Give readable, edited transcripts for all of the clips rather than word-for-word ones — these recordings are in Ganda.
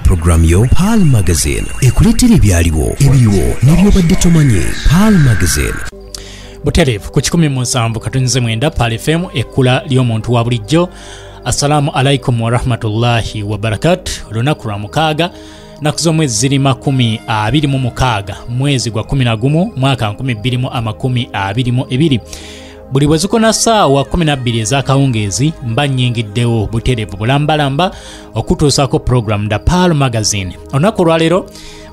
program yo Pearl Magazine ekuletera ebyaliwo ebiriwo n'ebyobadde tomanyi. Pearl Magazine Buterevu ku 17 katonze mwenda Pearl FM ekkula ly'omuntu wa bulijjo. Assalamu alaikum wa rahmatullahi wa barakatuh. Lunaku lwa mukaaga naku z'omwezi ziri 26 mwezi gwa 11 mwaka 2022. Buli bwe zikona ssaawa 12 ez'akawungeezi mba nnyingiddewo buterevu bulambalamba okutuusako program da Pearl Magazine. Olunaku lwaleero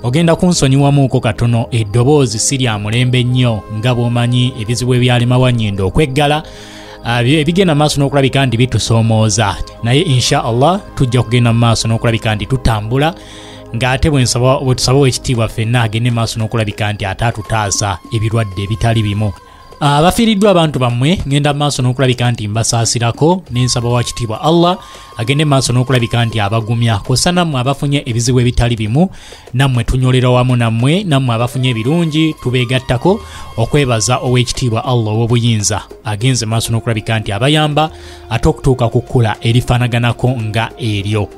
ogenda kunsonyiwamuuko katono eddoboozi si lya mulembe nnyo nga bw'omanyi ebizibu ebyalema Wanyindo okweggala ebigenda maaso n'okulabika nti bitusoomooza, naye insha Allah tujja kugenda maaso n'okulabika nti tutambula ng'ate bwe tusaba ow'ekitiibwa ffenna agende maaso n'okulabika nti ate atutaasa ebirwadde ebitali bimu. Abafiiriddwa abantu bammwe ngenda maaso n'okulabika nti mbasaasirako, n'ensaba wa kitiibwa Allah agende maaso n'okulabika nti abagumya, kw'ossa nammwe abafunye ebizibu ebitali bimu nammwe tunyolera wamu nammwe abafunye ebirungi tubeegattako okwebaza ow'ekitiibwa Allah ow'obuyinza agenze maaso n'okulabika nti abayamba ate okutuuka ku kkula erifaanaganako nga eryo.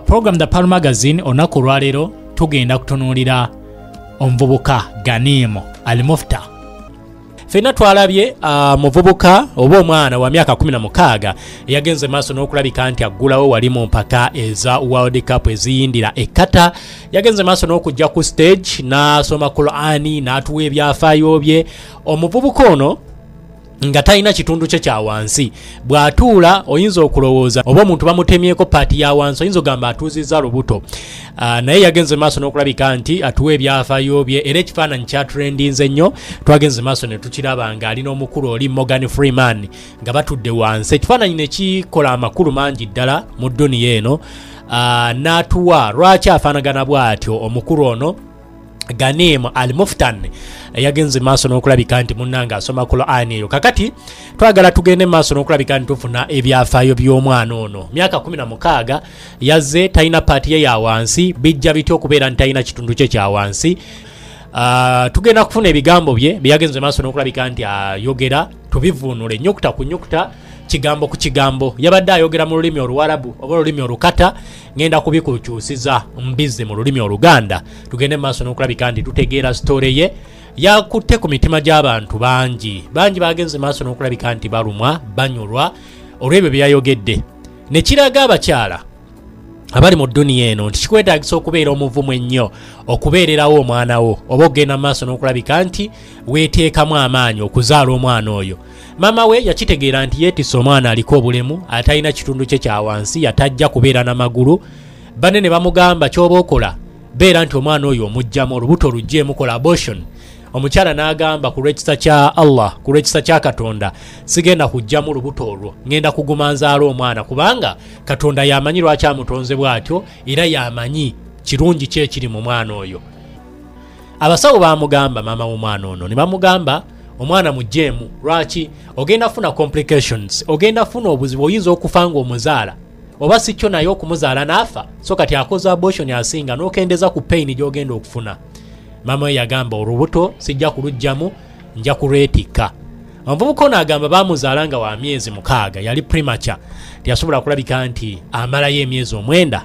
Program da Pearl Magazine olunaku olwaleero tugenda kutunuulira omuvubuka Ganimu Al-Mufta. Fena twalabye muvubuka oba omwana wa myaka 16 yagenze maaso n'okulabika nti aggulawo wali mu mpaka eza World Cup eziyindira ekkata. Yagenze maaso n'okujja ku stage n'asoma Qur'ani n'atuwa ebyafaayo bye. Omuvubuka ono nga talina kitundu kye kya wansi, bw'atuula oyinza okulowooza oba omuntu bamutemyeko paati ya wansi oyinza ogamba atuuzizza lubuto. Naye yagenze maaso n'okulabika nti atuwa ebyafaayo bye era ekifaananyi kyatrendinze nnyo. Twagenze maaso ne tukiraba nga alina omukulu oli Morgan Freeman nga batudde wansi. Ekifaananyi ne kikola amakulu mangi ddala mu dduniya eno. N'atuwa lwaki afaanagana bw'atyo omukulu ono Ganimu Al-Mufta yagenze maaso n'okulabika nti munnanga asoma Qur'ani eyo. Kakati twagala tugende maaso n'okulabika nti tufuna ebyafaayo by'omwana ono. Myaka 16 yazze, talina paati ye ya wansi, bijja bityo okubeera nti talina kitundu kye kya wansi. Tugenda kufuna ebigambo bye byagenze maaso n'okulabika nti ayogera, tubivuunule nnyukuta ku nnyukuta, kigambo ku kigambo. Yabadde ayogera mu lulimi Oluwarabu oba olulimi Olukata, ngenda kubikukyusiza mbizze mu lulimi Oluganda. Tugende maaso n'okulabika nti tutegeera story ye. Yakutte ku mitima gy'abantu bangi bagenze maaso n'okulabika nti balumwa banyulwa olw'ebyo byayogedde. Ne kiraga abakyala abali mu dduniya eno nti kikwetaagisa okubeera omuvumu ennyo okubeererawo omwana wo oba ogenda maaso n'okulabika nti weeteekamu amaanyi okuzaala omwana oyo. Maama we yakitegeera nti yeetisse omwana aliko obulemu, atalina kitundu kye kya wansi, yatajja kubeera n'amagulu. Banne ne bamugamba ky'oba okola beera nti omwana oyo omugjamu, olubuto lugjeemu, kola abortion. Omukyala n'agamba ku lw'ekisa kya Allah, ku lw'ekisa kya Katonda, sigenda kujjamu lubuto olwo, ngenda kuguma nzaala omwana kubanga Katonda yamanyi lwaki amutonze bw'atyo era yamanyi kirungi ki ekiri mu mwana oyo. Abasawo baamugamba maama w'omwana ono, ne bamugamba omwana mujjeemu, lwaki ogenda funa complications, ogenda funa obuzibu, oyinza okufa ng'omuzaala oba si kyo naye okumuzaala n'afa, so kati akoze abortion asinga n'okendeza ku pain gy'ogenda okufuna. Maama we yagamba olubuto sijja kulugjamu, nja kulwetikka. Omuvubuka ono agamba baamuzaala nga wa myezi 6, yali premature, teyasobola kulabika nti amalayo emyezi 9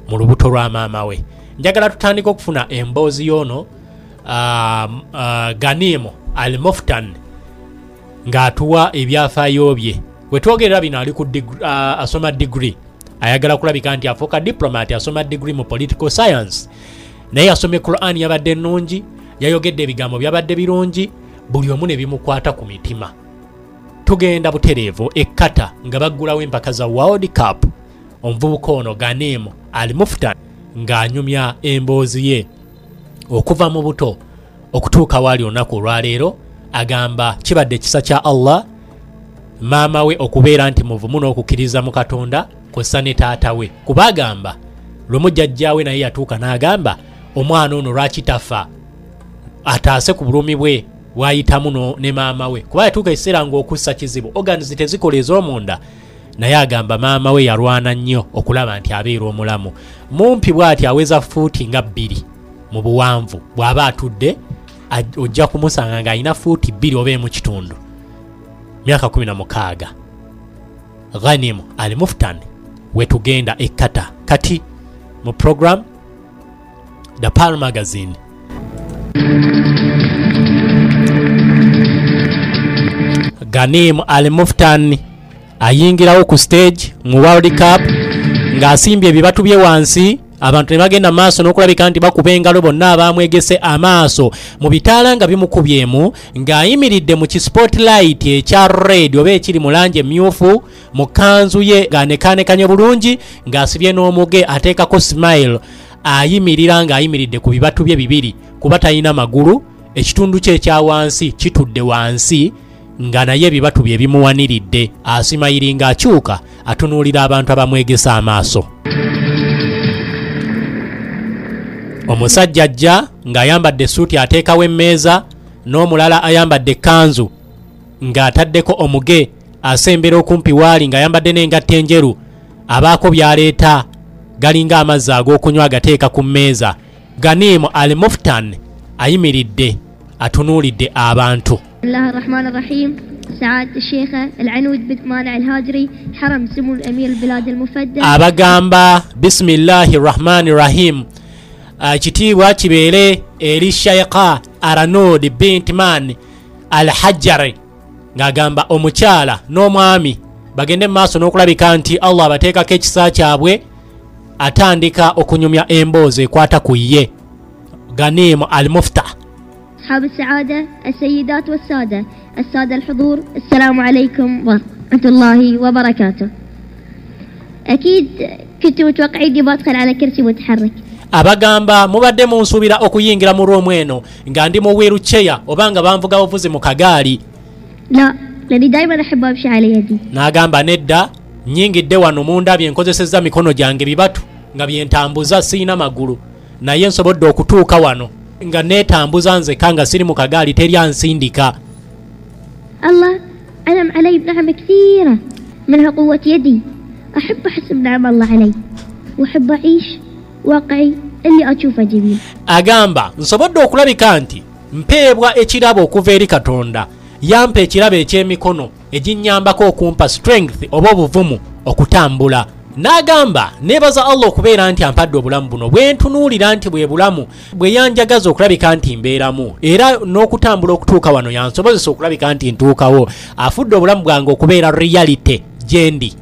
mu lubuto lwa maama we. Njagala tutandika okufuna emboozi y'ono Ganimu Al-Mufta ng'atuwa ebyafaayo bye. We twogerera bino ali ku asoma degree, ayagala kulabika nti afuuka diplomat, asoma degree mu political science. Naye asomye Qur'ani yabadde ennungi, yayogedde ebigambo byabadde birungi, buli omu ne bimukwata ku mitima. Tugenda butereevu ekkata nga baggulawo empaka za World Cup. Omuvubuka ono Ganimu Al-Mufta ng'anyumya emboozi ye okuva mu buto okutuuka wali olunaku olwaleero. Agamba kibadde kisa kya Allah maama we okubeera nti muvumu n'okukkiriza mu Katonda kw'ossa ne taata we, kuba agamba lumu jjajjaawe naye yatuuka n'agamba omwana ono lwaki tafa ataase ku bulumi bwe bw'ayitamu ne maama we, kuba yatuuka ekiseera ng'okussa kizibu, organs tezikola ez'omunda. Naye agamba maama we yalwana nnyo okulaba nti abeera omulamu. Mumpi bw'ati aweza fuuti nga 2 mu buwanvu, bw'aba atudde ojja kumusanga ng'alina fuuti 2 oba mu kitundu. Myaka 16. Ganimu Al-Mufta we tugenda ekkata. Kati mu program The Pearl Magazine. Ghanem Al Muftan ayingirawo ku stage mu World Cup ng'asimbye ebibatu bye wansi, abantu ne bagenda maaso n'okulabika nti bakuba engalo bonna abamwegese amaaso mu bitaala nga bimukubyemu, ng'ayimiridde mu kispotlight ekya red oba ekiri mu langi emmyufu mu kanzu ye ng'anekanekanye bulungi ng'asibye n'omuge ateekako smile, ayimirira ng'ayimiridde ku bibatu bye bibiri kuba talina magulu, ekitundu kye ekya wansi kitudde wansi nga naye ebibatu bye bimuwaniridde, asimayiringa akyuka atunuulira abantu abamwegesa amaaso. Omusajja ajja ng'ayambadde suuti ateekawo emmeeza, n'omulala ayambadde kanzu ng'ataddeko omuge asembera okumpi waali ng'ayambadde n'engatto enjeru, abaako by'aleeta galinga amazzi ag'okunywa agateeka ku mmeeza. Ghanem Al Muftan ayimiridde atunuulidde abantu. الله الرحمن الرحيم. سعادة الشيخة العنود بنت مانع الهاجري حرم سمو الأمير البلاد المفدى. abagamba bismillahi rahmani rahim. Kitiibwa kibeere eri Shaykha Aranud bint Man al-Hajjari, ng'agamba omukyala n'omwami bagende maaso n'okulabika nti Allah abateekako ekisa kyabwe, atandika okunyumya emboozi ekwata ku ye. Ghanem Al Muftan. أصحاب السعادة السيدات والسادة السادة الحضور، السلام عليكم ورحمة الله وبركاته. أكيد كنتوا متوقعيني بدخل على كرسي متحرك. abagamba mubadde munsuubira okuyingira mu room eno nga ndi mu wheelchair oba nga banvuga buvuzi mu kagaali. لا لأني دائما أحب أمشي على يدي. N'agamba nedda, nnyingidde wano mundabye nkozesezza mikono gyange bibatu nga byentambuza, siina magulu, naye nsobodde okutuuka wano nga neetambuza nzekka nga siri mu kagaali, teri ansindika. الله أنعم علي بنعم كثيرة منها قوة يدي. أحب أحسب نعم الله علي وأحب أعيش واقعي اللي أشوفه جميل. Agamba nsobodde okulabika nti mpeebwa ekirabo okuva eri Katonda, yampa ekirabo eky'emikono eginnyambako okumpa strength oba obuvumu okutambula. N'agamba neebaza Allah okubeera nti ampadde obulamu buno, bwe ntunuulira nti bwe bulamu bwe yanjagaza okulabika nti mbeeramu, era n'okutambula okutuuka wano yansobozesa okulabika nti ntuukawo. Afudde obulamu bwange okubeera reality gyendi.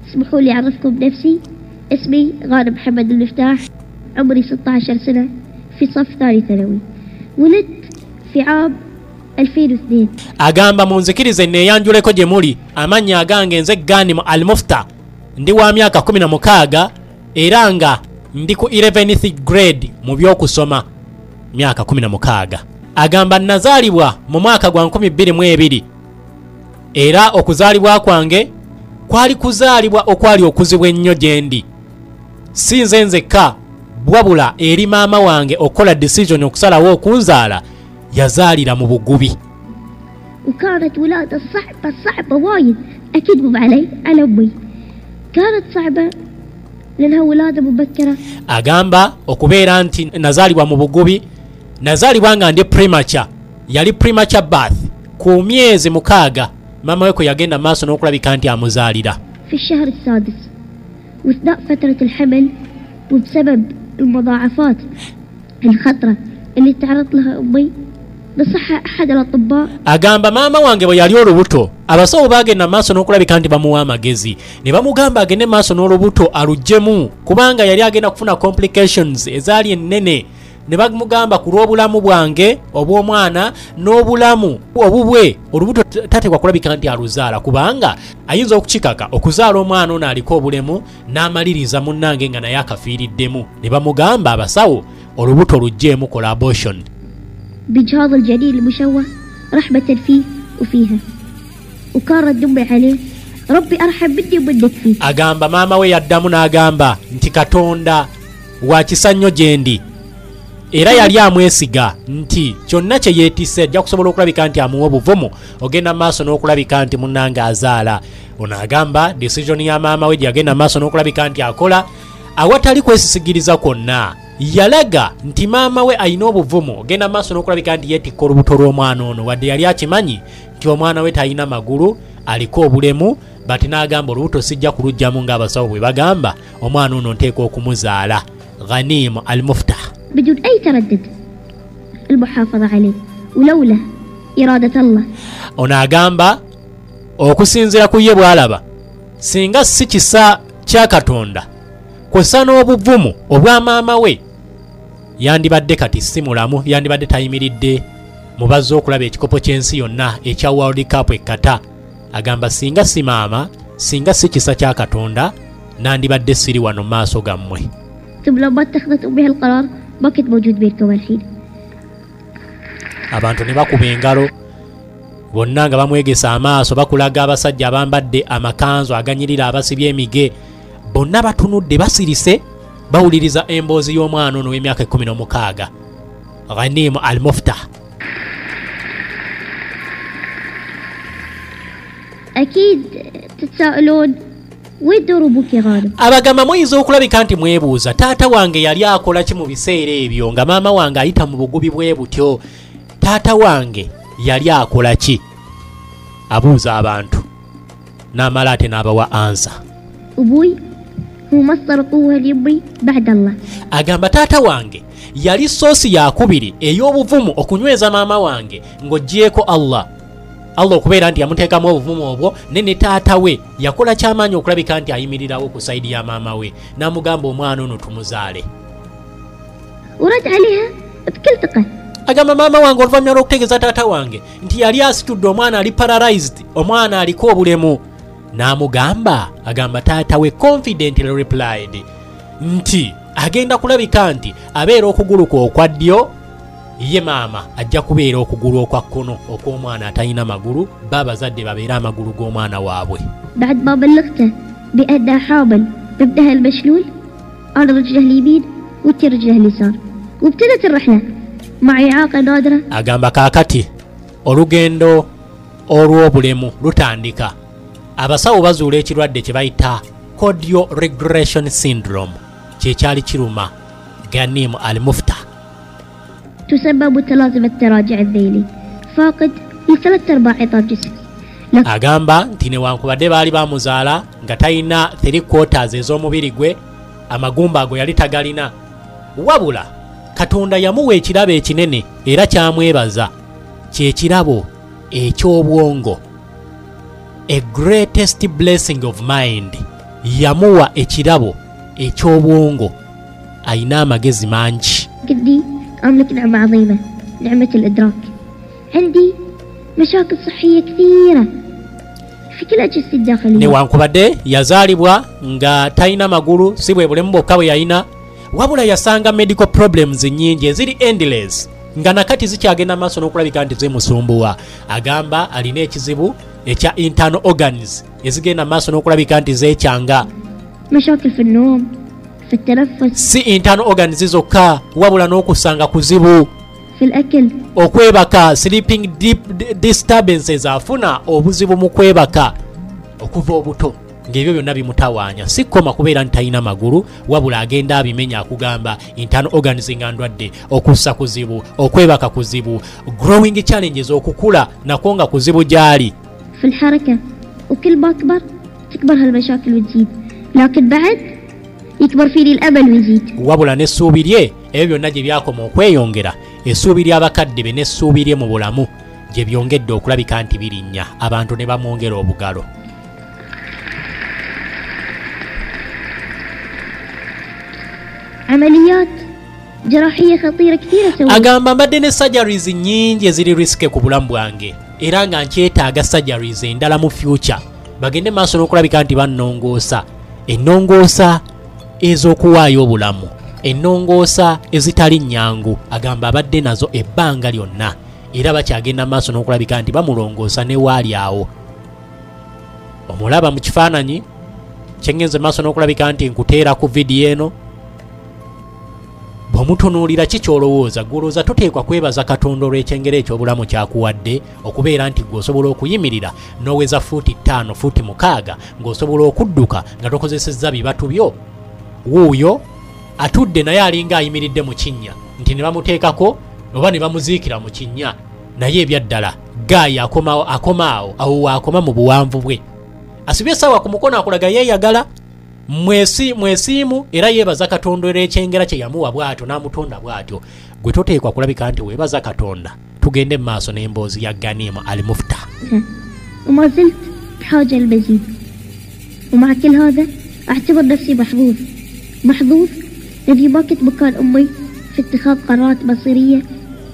اسمحوا لي أعرفكم بنفسي. اسمي غانم محمد المفتاح، عمري 16 سنة، في صف ثاني ثانوي، ولدت في عام 2002. Agamba munzikirize neeyanjuleko gye muli, amannya agange nze Ghanem Al Muftan, ndi wa myaka 16 era nga ndi ku 11th grade mu by'okusoma, myaka 16. Agamba nazaalibwa mu mwaka gwa 2002 era okuzaalibwa kwange kwali kuzaalibwa okwali okuzibwa ennyo gyendi, si nze nzekka wabula eri maama wange okola decision okusalawo okunzaala yazaalira mu bugubi. وكانت ولادة صعبة وايد، أكيد مو علي، على أمي. كانت صعبة لأنها ولادة مبكرة. Agamba okubeera nti nazaalibwa mu bugubi, nazaalibwa nga ndi premature, yali premature birth ku myezi 6 mama we kwe yagenda maaso n'okulabika nti amuzaalira. في الشهر السادس واثناء فترة الحمل، وبسبب المضاعفات الخطرة اللي تعرض لها أمي نصح أحد الأطباء. Agamba maama wange bwe yali olubuto, abasawo bagenda maaso n'okulabika nti bamuwa amagezi, ne bamugamba agende maaso n'olubuto alugjemu kubanga yali agenda kufuna complications ezaali ennene. Ne bamugamba ku lw'obulamu bwange obw'omwana n'obulamu obubwe olubuto tatekwa kulabika nti aluzaala kubanga ayinza okukikaka okuzaala omwana ono aliko obulemu n'amaliriza munnange nga naye akafiiriddemu. Ne bamugamba abasawo olubuto lugjeemu kola abortion. بجهاز الجنين المشوه رحمة فيه وفيها، وكان رد أمي عليه ربي أرحم مني ومنك فيه. Agamba maama we yaddamu n'agamba nti Katonda wa kisa nnyo gyendi, era yali amwesiga nti kyonna kye yeetisse ajja kusobola okulabika nti amuwa obuvumu ogenda maaso n'okulabika nti munnange azaala. Ono agamba decision ya maama we gyagenda maaso n'okulabika nti akola awatali kwesisigiriza kwonna, yalaga nti maama we ayina obuvumu ogenda maaso n'okulabika nti yeetikka olubuto lw'omwana ono wadde yali akimanyi nti omwana we talina magulu, aliko obulemu bati n'agamba olubuto sijja kulujjamu ng'abasawo bwe bagamba omwana ono nteeka okumuzaala Ghanim al-Muftah بدون أي تردد المحافظة عليه ولولا إرادة الله. ono agamba okusinziira ku ye bw'alaba singa si kisa kya Katonda kw'ossa n'obuvumu obwa maama we yandibadde kati si mulamu, yandibadde tayimiridde mu bazze okulaba ekikopo ky'ensi yonna ekya World Cup ekkata. Agamba singa si maama, singa si kisa kya Katonda nandibadde siri wano mu maaso gammwe. لو ما اتخذت أمي هالقرار ما كنت موجود بينكم الحين. abantu ne bakuba engalo bonna nga bamwegesa amaaso bakulaga abasajja abambadde amakanzu aganyirira abasibye emige bonna batunudde basirise bawuliriza emboozi y'omwana ono w'emyaka 16 Ghanim al-Muftah. أكيد تتساءلون وين دور أبوك يا غانم؟ abagamba muyinza okulabika nti mwebuuza taata wange yali akola ki mu biseera ebyo nga maama wange ayita mu bugubi bwe butyo. Taata wange yali akola ki? Abuuza abantu n'amala ate n'abawa ansa. أبوي هو مصدر قوة لأمي بعد الله. Agamba taata wange yali soosi yakubiri ey'obuvumu okunyweza maama wange ng'oggyeko Allah okubeera nti yamuteekamu obuvumu obwo ne taata we yakola kyamaanyi okulabika nti ayimirirawo ku sayidi ya maama we n'amugamba omwana ono tumuzaale. ورد عليها بكل ثقة. Agamba maama wange oluvannyuma lw'okutegeeza taata wange nti yali asitudde omwana ali paralyzed, omwana aliko obulemu. N'amugamba, agamba taata we confidently replied nti agenda kulabika nti abeera okugulu kwe okwa ddyo, ye maama ajja kubeera okugulu okwa kkono okw'omwana atalina magulu, babazadde babeera amagulu g'omwana waabwe. بعد ما بلغته بأنها حامل بابنها المشلول أنا رجله اليمين وانت رجله اليسار وابتدت الرحلة مع إعاقة نادرة. Agamba kaakati olugendo olw'obulemu lutandika. Abasawo bazuula ekirwadde kye bayita cordial regression syndrome kyekyali kiruma Ghanim al-Muftah. تسمى متلازمة التراجع الذيلي فاقد ل3/4 عظام جسمه. Agamba nti newankubadde baali bamuzaala nga talina 3/4 ez'omubiri gwe, amagumba ago yali tagalina, wabula Katonda yamuwa ekirabo ekinene era kyamwebaza, kyekirabo eky'obwongo. A greatest blessing of mind. Yamuwa ekirabo eky'obwongo, ayina amagezi mangi. قدي أملك نعمة عظيمة، نعمة الإدراك. عندي مشاكل صحية كثيرة في كل أجهزتي الداخلية. newankubadde yazaalibwa nga talina magulu, si bwe bulemu bwokka bwe yalina, wabula yasanga medical problems nnyingi eziri endless nga nakati zikyagenda maaso n'okulabika nti zimusumbuwa. Agamba alina ekizibu ekya internal organs ezigenda maaso n'okulabika nti zeekyanga. مشاكل في النوم في التنفس. Si internal organs zokka, wabula n'okusanga kuzibu. في الأكل. Okwebaka, sleeping disturbances, afuna obuzibu mu kwebaka okuva obuto. Ng'ebyo byonna bimutawaanya. Si kkoma kubeera nti talina magulu, wabula agenda abimenya akugamba internal organs nga ndwadde, okussa kuzibu, okwebaka kuzibu, growing challenges, okukula nakwo nga kuzibu gyali. في الحركة وكل ما أكبر تكبر هالمشاكل وتزيد، لكن بعد يكبر فيني الأمل ويزيد. Wabula n'essuubi lye ebyo byonna gye byakoma okweyongera, essuubi ly'abakadde be n'essuubi lye mu bulamu gye byongedde okulabika nti birinnya, abantu ne bamwongera obugalo. عمليات جراحية خطيرة كثيرة سويت. Agamba mbadde ne surgeries nnyingi eziri risike ku bulamu bwange era nga nkyetaaga surgeries endala mu future bagende maaso n'okulabika nti bannongoosa, ennongoosa ez'okuwaayo obulamu, ennongoosa ezitali nnyangu. Agamba abadde nazo ebbanga lyonna era bakyagenda maaso n'okulabika nti bamulongoosa ne waali awo. Omulaba mu kifaananyi kyengenze maaso n'okulabika nti nkuteera ku vidiyo eno. Bw'omutunuulira kikyolowooza, gwolowooza toteekwa kwebaza Katonda olw'ekyengera eky'obulamu kyakuwadde okubeera nti gw'osobola okuyimirira n'oweza fuuti 5 fuuti 6 ng'osobola okudduka nga tokozesezza bibatu byo. Wuuyo atudde naye alinga ayimiridde mu kinnya nti ne bamuteekako oba ne bamuziikira mu kinnya, naye ebyaddala Gaaya akoma awo awo waakoma mu buwanvu bwe. asibye sawa ku mukono akulaga yeeyagala mwesiimu era yeebaza Katonda era ekyengera kye yamuwa bw'atyo n'amutonda bw'atyo. Gwe toteekwa kulabika nti weebaza Katonda. Tugende mu maaso n'emboozi ya Ghanim Al-Muftah. وما زلت بحاجة للمزيد ومع كل هذا أعتبر نفسي محظوظ الذي ما كنت مكان أمي في اتخاذ قرارات مصيرية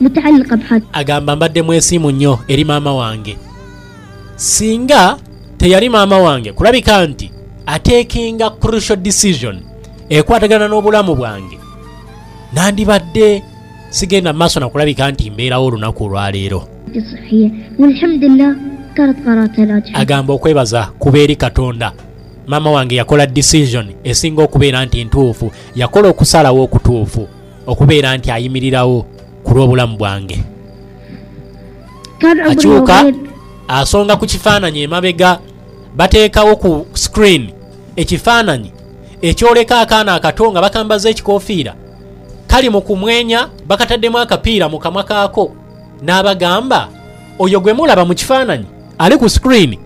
متعلقة بحد. agamba mbadde mwesiimu nnyo eri maama wange singa teyali maama wange kulabika nti atekinga crucial decision ekwatagana n'obulamu bwange nandibadde sigenda maaso nakulabika nti mbeerawo olunaku olwaleero. Alhamdulillah kanat qararatha najiha. Agamba okwebaza kubeeri Katonda. Maama wange yakola decision esinga okubeera nti ntuufu, yakola okusalawo okutuufu okubeera nti ayimirirawo ku lw'obulamu bwange. Akyuka asonga ku kifaananyi emabega bateekawo ku screen ekifaananyi ekyoleka akaana akato nga bakambaza ekikoofiira kali mu kumwenya bakataddemu akapiira mu kamwa kaako n'abagamba oyo gwe mulaba mu kifaananyi ali ku screen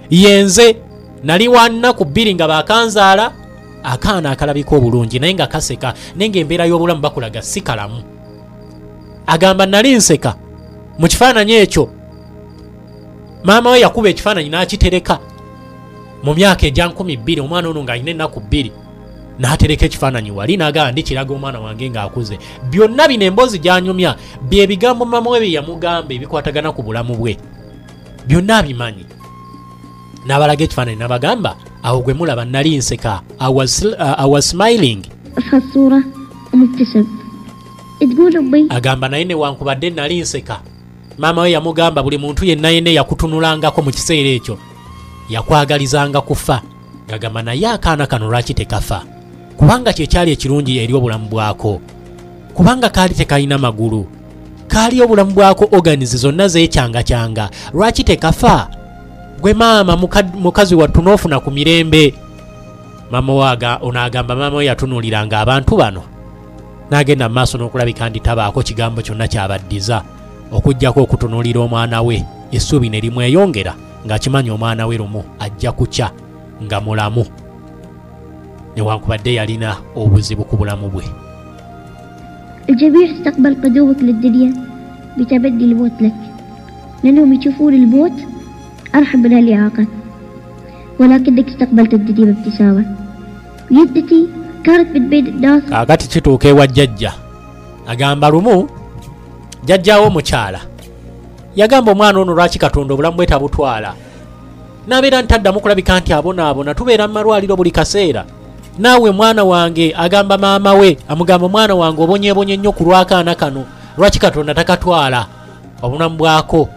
yenze nali wanna ku bbiri nga bakanzaala akaana akalabika obulungi naye nga kaseka naye ng'embeera y'obulamu bakulaga si kalamu. Agamba nali nseka mu kifaananyi ekyo maama we yakuba ekifaananyi n'akitereka mu myaka egya 12 omwana ono ng'alina ennaku 2 n'atereka ekifaananyi wali n'agamba ndikiraga omwana wange ng'akuze. Byonna bino emboozi gy'anyumya bye bigambo maama we bye yamugamba ebikwatagana ku bulamu bwe byonna abimanyi. N'abalaga ekifaananyi n'abagamba awo gwe mulaba nali nseka I was smiling. Agamba naye newankubadde nali nseka maama we yamugamba buli muntu yenna yakutunulangako mu kiseera ekyo yakwagalizanga kufa. Agamba naye akaana kano lwaki tekafa kubanga kyekyali ekirungi eri obulamu bwako kubanga kaali tekalina magulu kaali obulamu bwako organizi zonna zeekyangakyanga lwaki tekafa gwe maama mukazi wattu n'ofuna ku mirembe. Maama waaga onaagamba maama we yatunuliranga abantu bano n'agenda mu maaso n'okulabika nti tabaako kigambo kyonna kyabaddiza okuggyako okutunuulira omwana we essuubi ne limweyongera ng'akimanyi omwana we lumu ajja kukya nga mulamu newankubadde yalina obuzibu ku bulamu bwe. الجميع استقبل قدومك للدنيا بتبدي الموت لك لأنهم يشوفون الموت أرحم من الإعاقة ولكنك استقبلت الدنيا بابتسامة. جدتي كانت من بين الناس. Kakati kituuka ewa jjajja agamba lumu jjajjaawo mukyala yagamba omwana ono lwaki Katonda obulamu bwe tabutwala n'abeera ntaddamu kulabika nti abonaabona tubeera mu malwaliro buli kaseera. Naawe mwana wange agamba maama we amugamba omwana wange obonyeebonye nnyo ku lw'akaana kano lwaki Katonda takatwala obulamu bwako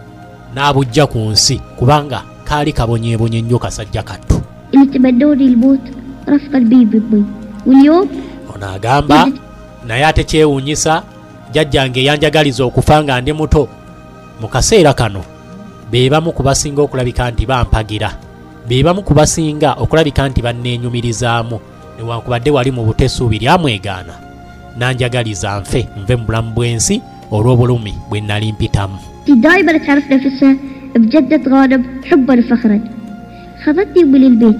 n'abujja ku nsi kubanga kaali kabonyeebonye nnyo kasajja kattu. Ono agamba naye ate kyewuunyisa jjajjange yanjagaliza okufa nga ndi muto mu kaseera kano be bamu ku basinga okulabika nti bampagira be bamu ku basinga okulabika nti banneenyumirizaamu newankubadde wali mu butesuubi lyamwegaana nanjagaliza nve mu bulamu bw'ensi olw'obulumi bwe nnali mpitamu. دائما تعرف نفسها بجدة غانم حبا وفخرا. خذتني من البيت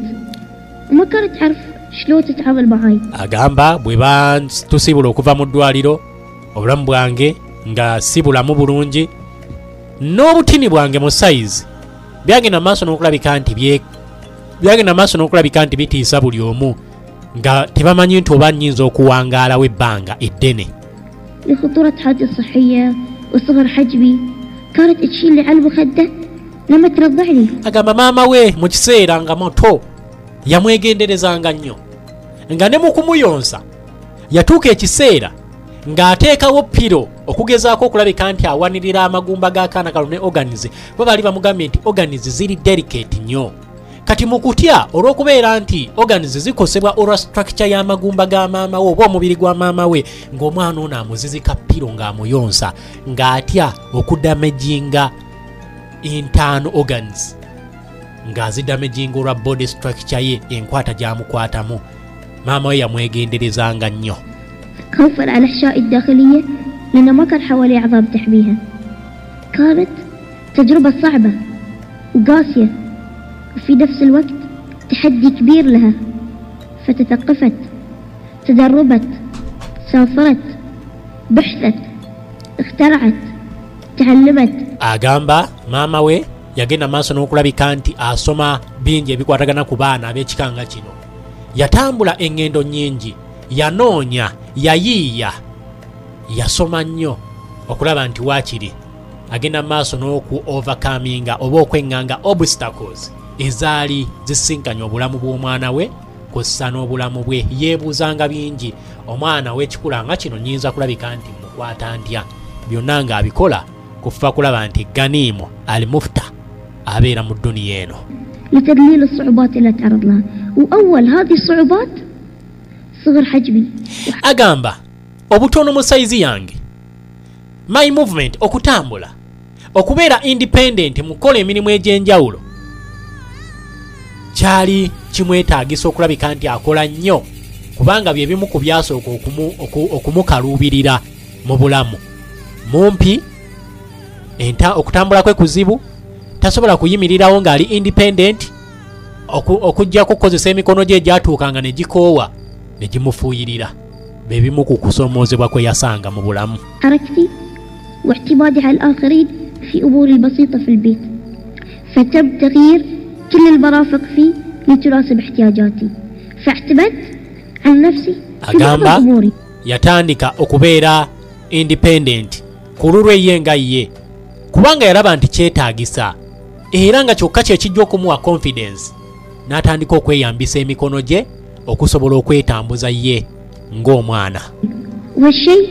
وما كانت تعرف شلون تتعامل معي. agamba bwe bantusibula okuva mu ddwaliro obulamu bwange nga si bulamu bulungi n'obutini bwange mu sayizi byagenda maaso n'okulabika nti bitiisa buli omu nga tebamanyi nti oba nnyinza okuwangaalawo ebbanga eddene. لخطورة حالتي الصحية وصغر حجمي كانت تشيلني على المخدة لما ترضعني. agamba maama we mu kiseera nga muto yamwegenderezanga nnyo nga ne mu kumuyonsa yatuuka ekiseera ng'ateekawo piro okugezaako okulabika nti awanirira amagumba g'akaana kalo ne organize bo baali bamugambye nti organize ziri delicate nnyo kati mu kutya olw'okubeera nti organize zikosebwa olwa structure y'amagumba ga maama we oba omubiri gwa maama we ng'omwana ono amuzizika piro ng'amuyonsa ng'atya okudamejinga internal organs ng'azidamejinga olwa body structure ye enkwata gy'amukwatamu. Maama we yamwegenderezanga nnyo. خوفا على أحشائي الداخلية لأنه ما كان حوالي أعضاء تحميها. كانت تجربة صعبة وقاسية وفي نفس الوقت تحدي كبير لها، فتثقفت، تدربت، سافرت، بحثت، اخترعت، تعلمت. agamba maama we yagenda maaso n'okulabika nti asoma bingi ebikwatagana ku baana ab'ekikanga kino. Yatambula engendo nnyingi, yanoonya, yayiiya, yasoma nnyo okulaba nti waakiri agenda maaso n'oku overcominga oba okweŋŋanga obstacles ezaali zisinkanya obulamu bw'omwana we kw'ossa n'obulamu bwe. Yeebuuzanga bingi, omwana w'ekikula nga kino nnyinza kulabika nti mukwata ntya? Byonna ng'abikola kufa kulaba nti Ganimu al-Mufta abeera mu dduniya eno. لتذليل الصعوبات التي تعرض لها، وأول هذه الصعوبات صغر حجمي. agamba obutono mu saizi yange, my movement, okutambula, okubeera independent mu kukola emirimu egy'enjawulo kyali kimwetaagisa okulabika nti akola nnyo, kubanga bye bimu ku byasooka okumukaluubirira mu bulamu. Mumpi, okutambula kwe kuzibu, tasobola kuyimirirawo ng'ali independent, okujjako okukozesa emikono gye egyatuukanga ne gikoowa ne gimufuuyirira. Be bimu ku kusoomoozebwa kwe yasanga mu bulamu. حركتي واعتمادي على الآخرين في أموري البسيطة في البيت، فتم تغيير كل المرافق فيه لتناسب احتياجاتي، فاعتمدت على نفسي في بعض أموري. yatandika okubeera independent ku lulwe ye nga ye, kubanga yalaba nti kyetaagisa era nga kyokka kye kijja okumuwa confidence. N'atandika okweyambisa emikono gye okusobola okwetambuza ye ng'omwana. وهالشيء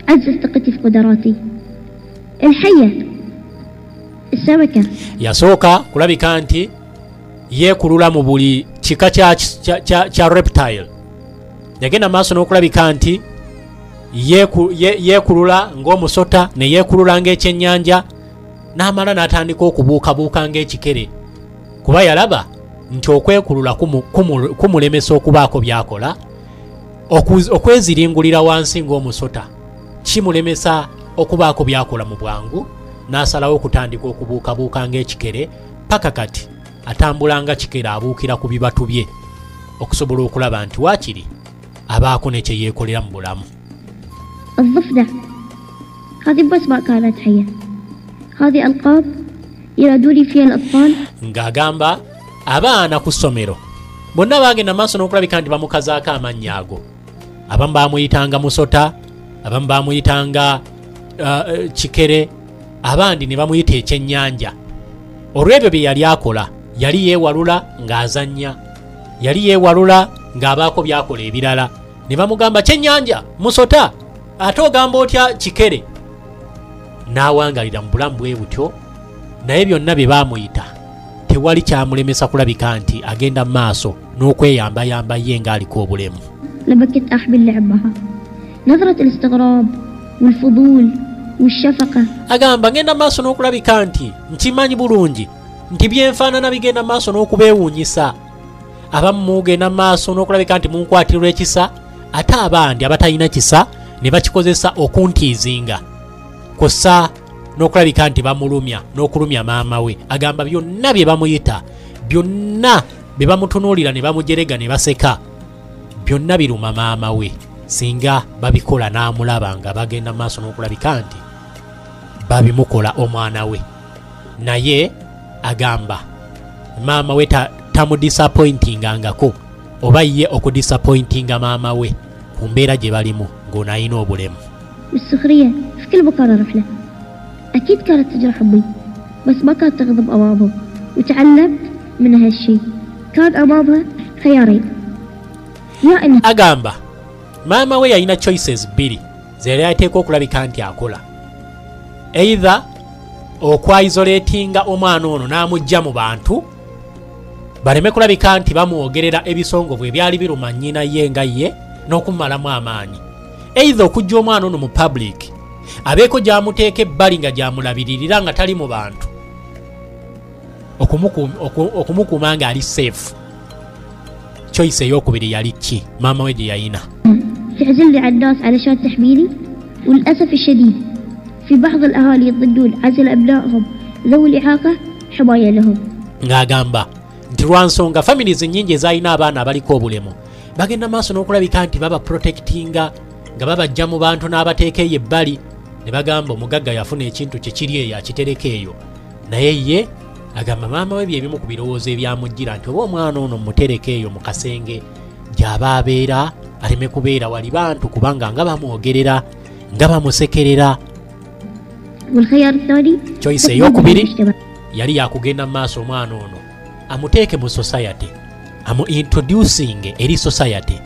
عزز ثقتي في قدراتي. الحية، السمكة. Yasooka kulabika nti yeekulula mu buli kika kya reptile. Yagenda maaso n'okulabika nti yeekulula ng'omusota, ne yeekulula ng'ekyennyanja, n'amala n'atandika okubuukabuuka ng'ekikere, kuba yalaba nti okwekulula kumulemesa okubaako by'akola. Okweziringulira wansi ng'omusota kimulemesa okubaako by'akola mu bwangu. N'asalawo okutandika okubuukabuuka ng'ekikere, paka kati atambula nga kikere abuukira ku bibatu bye okusobola okulaba nti waakiri abaako ne kye yeekolera mu bulamu. الضفدع هذه بس ما كانت حية، هذه ألقاب ينادوني فيها الأطفال. ng'agamba abaana ku ssomero bonna baagenda maaso n'okulabika nti bamukazaako amannya ago. Abamu baamuyitanga musota, abamu baamuyitanga kikere, abandi ne bamuyita ekyennyanja. Olw'ebyo bye yali akola, yali yeewalula ng'azannya, yali yeewalula ng'abaako by'akola ebirala. Ne bamugamba kyennyanja, musota, ate ogamba otya kikere? N'awangalira mu bulamu bwe butyo, naye byonna bye baamuyita tewali kyamulemesa kulabika nti agenda mu maaso n'okweyambayamba ye ng'aliko obulemu. لما كنت أحمل لعبها نظرة الاستغراب والفضول والشفقة. agamba ngenda maaso n'okulabika nti nkimanyi bulungi nti byenfaanana bigenda maaso n'okubeewuunyisa. Abamu mugenda maaso n'okulabika nti munkwatirwa ekisa, ate abandi abatalina kisa ne bakikozesa okuntiizinga, kw'ossa n'okulabika nti bamulumya n'okulumya maama we. Agamba byonna bye bamuyita, byonna bye bamutunuulira ne bamujerega ne baseka, byonna biruma maama we singa babikola n'amulaba nga bagenda maaso n'okulabika nti babimukola omwana we. Naye agamba maama we tamudisappointingangako, oba ye okudisappointinga maama we ku mbeera gye balimu ng'onayina obulemu. والسخرية في كل مكان أروح له. أكيد كانت تجرح أمي، بس ما كانت تغضب أمامه، وتعلمت من هالشي. كان أمامها خيارين، يا إنها agamba maama we yalina choices bbiri ze yali ateekwa okulabika nti akola. Either okwaisolatinga omwana ono n'amugja mu bantu baleme kulabika nti bamwogerera ebisongovu ebyali biruma nnyina ye nga ye n'okumumalamu amaanyi. Either okujja omwana ono mu public abeeko gy'amuteeka ebbali nga gy'amulabiririra nga tali mu bantu, okumukuuma ng'ali safe. Choice ey'okubiri yali ki maama we gye yayina? تعزلني عن الناس علشان تحميني، وللأسف الشديد في بعض الأهالي يظنون عزل أبنائهم ذوي الإعاقة حماية لهم. ng'agamba nti lwansonga families nnyingi ezalina abaana abaliko obulemu bagenda maaso n'okulabika nti baba protectinga nga babajja mu bantu n'abateeka eyo ebbali ne bagamba omugagga yafuna ekintu kikiri eyo akitereka eyo naye ye agamba maama we byebimu ku birowoozo ebyamujjira nti oba omwana ono mutereka eyo mu kasenge gy'aba abeera aleme kubeera wali bantu kubanga nga bamwogerera nga bamusekerera. Choice eyokubiri yali yakugenda mu maaso omwana ono amuteeke mu society amu introducing eri society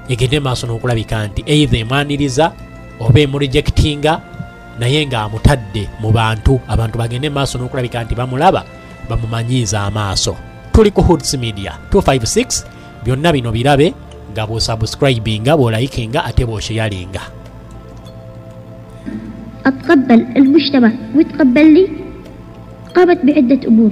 egende maaso n'okulabika nti either emwaniriza oba emurejectinga naye nga amutadde mu bantu abantu bagende maaso n'okulabika nti bamulaba bamumanyiiza amaaso. Tuli ku Hoods Media 256 byonna bino birabe nga bw'osubscribinga bw'olayikinga ate bw'osharinga. أتقبل المجتمع ويتقبلني قامت بعدة أمور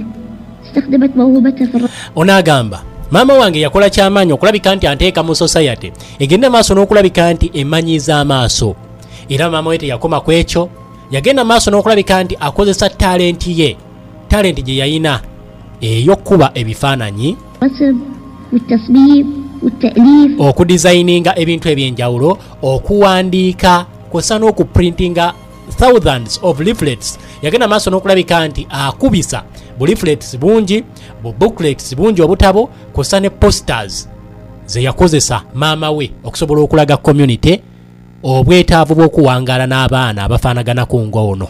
استخدمت موهبتها في الرقص. Onagamba maama wange yakola kyamaanyi okulabika nti anteeka mu society egenda maaso n'okulabika nti emanyiiza amaaso era maama we teyakoma ku ekyo yagenda maaso n'okulabika nti akozesa talenti ye talenti gye yayina ey'okkuba ebifaananyi okudesigninga ebintu ebyenjawulo okuwandiika kw'ossa n'okuprintinga thousands of leaflets yagenda maaso n'okulabika nti akubisa bu leaflets bungi bu booklets bungi obutabo kw'ossa ne posters ze yakozesa maama we okusobola okulaga community obwetaavu bw'okuwangaala n'abaana abafaanaganako ng'ono.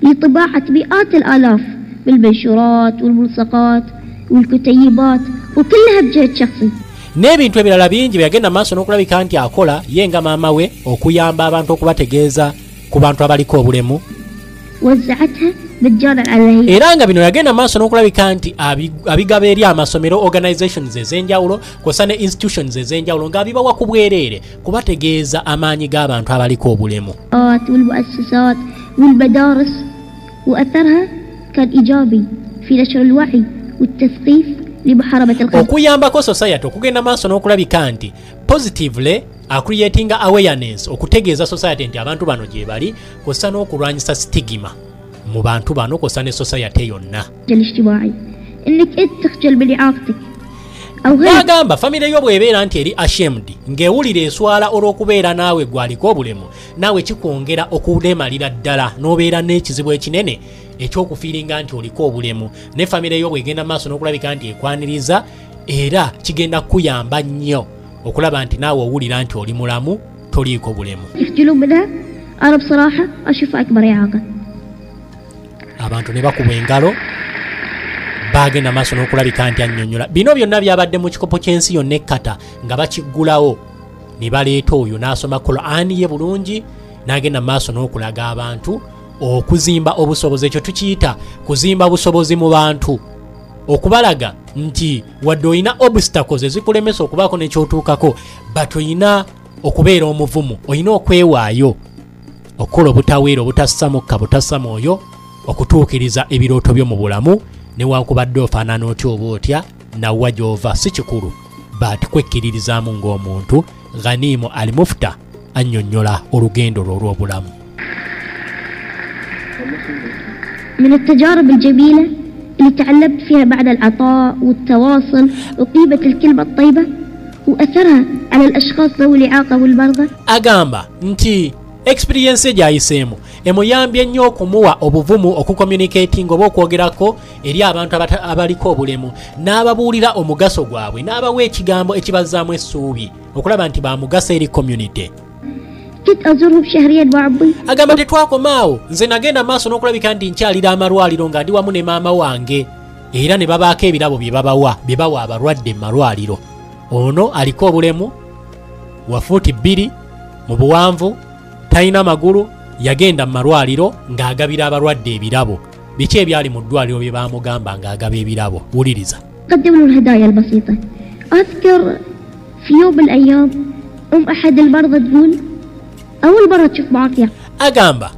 لطباعة مئات الآلاف بالمنشورات والملصقات والكتيبات وكلها بجهد شخصي. N'ebintu ebirala bingi byagenda maaso n'okulabika nti akola ye nga maama we okuyamba abantu okubategeeza ku bantu abaliko obulemu. Era nga bino yagenda maaso n'okulabika nti abigaba eri amasomero organizations ez'enjawulo kw'ossa ne institutions ez'enjawulo ng'abibawa ku bwereere kubategeeza amaanyi g'abantu abaliko obulemu. وأثرها كان إيجابي في نشر الوعي والتثقيف لمحاربة الخطر. okuyambako society okugenda maaso n'okulabika nti positively creating awareness okutegeeza society nti abantu bano gye bali kw'ossa n'okulwanyisa stigma mu bantu bano kw'ossa ne society yonna. إنك أنت تخجل من إعاقتك. N'agamba famire yo bw'ebeera nti eri ashamed ng'ewulira eswala olw'okubeera naawe gwaliko obulemu naawe kikwongera okulemalira ddala n'obeera n'ekizibu ekinene ekyokufiiringa nti oliko obulemu ne famire yo bw'egenda maaso n'okulabika nti ekwaniriza era kigenda kuyamba nnyo okulaba nti naawe owulira nti oli mulamu toliiko bulemu. Abantu ne bakuba engalo bagenda maaso n'okulabika nti annyonnyola bino byonna byabadde mu kikopo ky'ensi yonna ekkata nga bakiggulawo ne baleeta oyo n'asoma Qur'ani ye bulungi n'agenda maaso n'okulaga abantu okuzimba obusobozi. Ekyo tukiyita kuzimba busobozi mu bantu okubalaga nti wadde olina obstacles ezikulemesa okubaako n'ekyotuukako but olina okubeera omuvumu olina okwewaayo okukola obutaweera obutassa mukka butassa mwoyo okutuukiriza ebirooto byo mu bulamu newankubadde ofaanana otya oba otya nawwa gy'ova si kikulu but kwekkiririzaamu ng'omuntu. Ghanimu Al-Mufta annyonnyola olugendo lwo olw'obulamu. من التجارب الجميلة اللي تعلمت فيها معنى العطاء والتواصل وقيمة الكلمة الطيبة وأثرها على الأشخاص ذوي الإعاقة والمرضى. Agamba nti experience gyayiseemu emuyambye nnyo okumuwa obuvumu okucommunicating oba okwogerako eri abantu abaliko obulemu n'ababuulira omugaso gwabwe n'abawa ekigambo ekibazaamu essuubi okulaba nti bamugaso eri community. Agamba tetwakomaawo nze nagenda maaso n'okulabika nti nkyalira amalwaliro nga ndi wamu ne maama wange era ne babaako ebirabo bye bawa abalwadde mu malwaliro. Ono aliko obulemu wa fuuti 2 mu buwanvu talina magulu yagenda mu malwaliro ng'agabira abalwadde ebirabo. Biki ebyali mu ddwaliro bye baamugamba ng'agaba ebirabo? Wuliriza. قدموا الهدايا البسيطة. أذكر في يوم من الأيام أحد المرضى تقول أول مرة تشوف معك. Agamba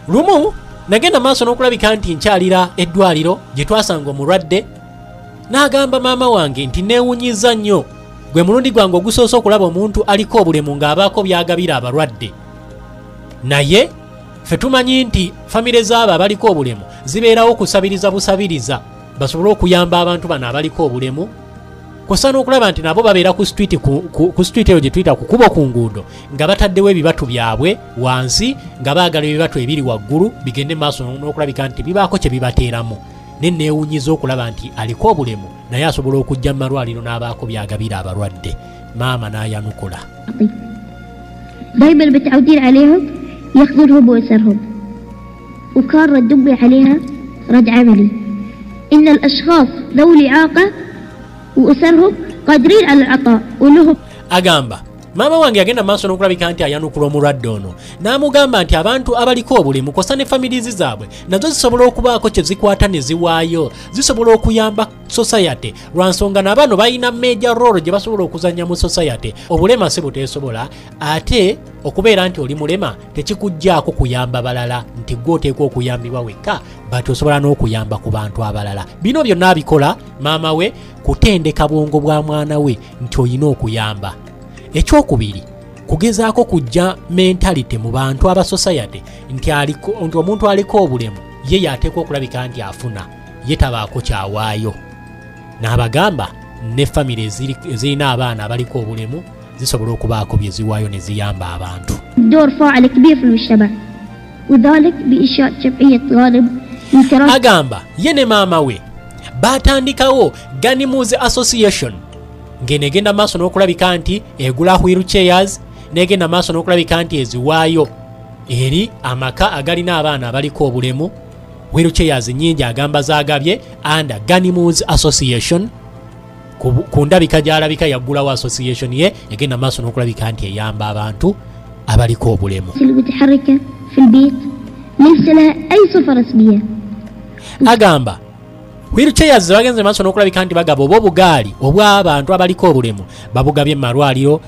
lumu nagenda maaso n'okulabika nti nkyalira eddwaliro gye twasanga omulwadde n'agamba maama wange nti neewunyiza nnyo gwe mulundi gwange ogusoose okulaba omuntu aliko obulemu ng'abaako byagabira abalwadde. Naye ffe tumanyi nti famire z'abo abaliko obulemu zibeerawo kusabiriza busabiriza basobole okuyamba abantu bano abaliko obulemu kw'ossa n'okulaba nti nabo babeera ku street eyo gye tuyita ku kubo ku nguudo nga bataddewo ebibatu byabwe wansi nga baagala ebibatu ebiri waggulu bigende maaso n'okulabika nti bibaako kye bibateeramu ne neewunyiza okulaba nti aliko obulemu naye asobola okujja mu malwaliro n'abaako byagabira abalwadde maama n'ayanukula دايما متعودين عليهم ياخذونهم ويسرهم وكان ردوا عليها رد عملي إن الأشخاص ذوي الإعاقة وأسرهم قادرين على العطاء ولهم agamba maama wange agenda maaso n'okulabika nti ayanukula omulwadde ono n'amugamba nti abantu abaliko obulemu kosa ne famirizi zaabwe nazo zisobola okubaako kye zikwata ne ziwaayo zisobola okuyamba society lwansonga nabano balina major role gye basobola okuzanya mu society obulema si buteesobola ate okubeera nti oli mulema tekikugjaako kuyamba balala nti gwe oteekwa okuyambibwa wekka bati osobola n'okuyamba ku bantu abalala bino byonna abikola maama we kutendeka bwongo bwa mwana we nti olina okuyamba ekyokubiri kugezaako kujja mentality mu bantu aba society nti omuntu aliko obulemu ye yateekwa okulabika nti afuna ye tabaako kyawaayo n'abagamba ne famire ezirina abaana abaliko obulemu zisobola okubaako bye ziwaayo ne ziyamba abantu دور فاعل كبير في المجتمع وذلك بإنشاء جمعية غانم agamba ye ne maama we baatandikawo Ganimuz Association ng'enegenda maaso n'okulabika nti egula wheelchairs negenda maaso n'okulabika nti eziwaayo eri amaka agalina abaana abaliko obulemu wheelchairs nnyingi agamba zaagabye under Ganimuz Association ku ndabika gy'alabika yaggulawo association ye egenda maaso n'okulabika nti eyamba abantu abaliko obulemu المتحركة في البيت ليس لها أي صفة رسمية agamba wheelchairs bagenze maaso n'okulabika nti bagaba oba obugaali obw'abantu abaliko obulemu babugabye mu malwaliro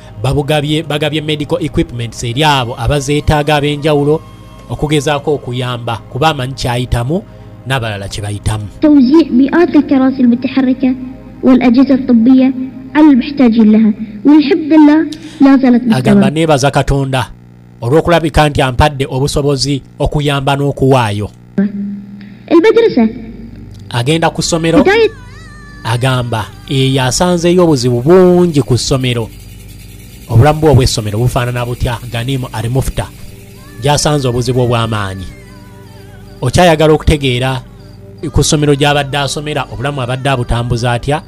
bagabye medical equipments eri abo abazeetaaga ab'enjawulo okugezaako okuyamba kuba amanyi kyayitamu n'abalala kye bayitamu توزيع مئات الكراسي المتحركة والأجهزة الطبية على المحتاجين لها والحمد لله لا زالت agamba مستمرة neebaza Katonda olw'okulabika nti ampadde obusobozi okuyamba n'okuwaayo المدرسة agenda ku ssomero بداية agamba eyo asanzeeyo obuzibu bungi ku ssomero obulamu bwe obw'essomero bufaanana butya Ganimu Al-Mufta gy'asanze obuzibu obw'amaanyi okyayagala okutegeera ku ssomero gy'abadde asomera obulamu abadde abutambuza atya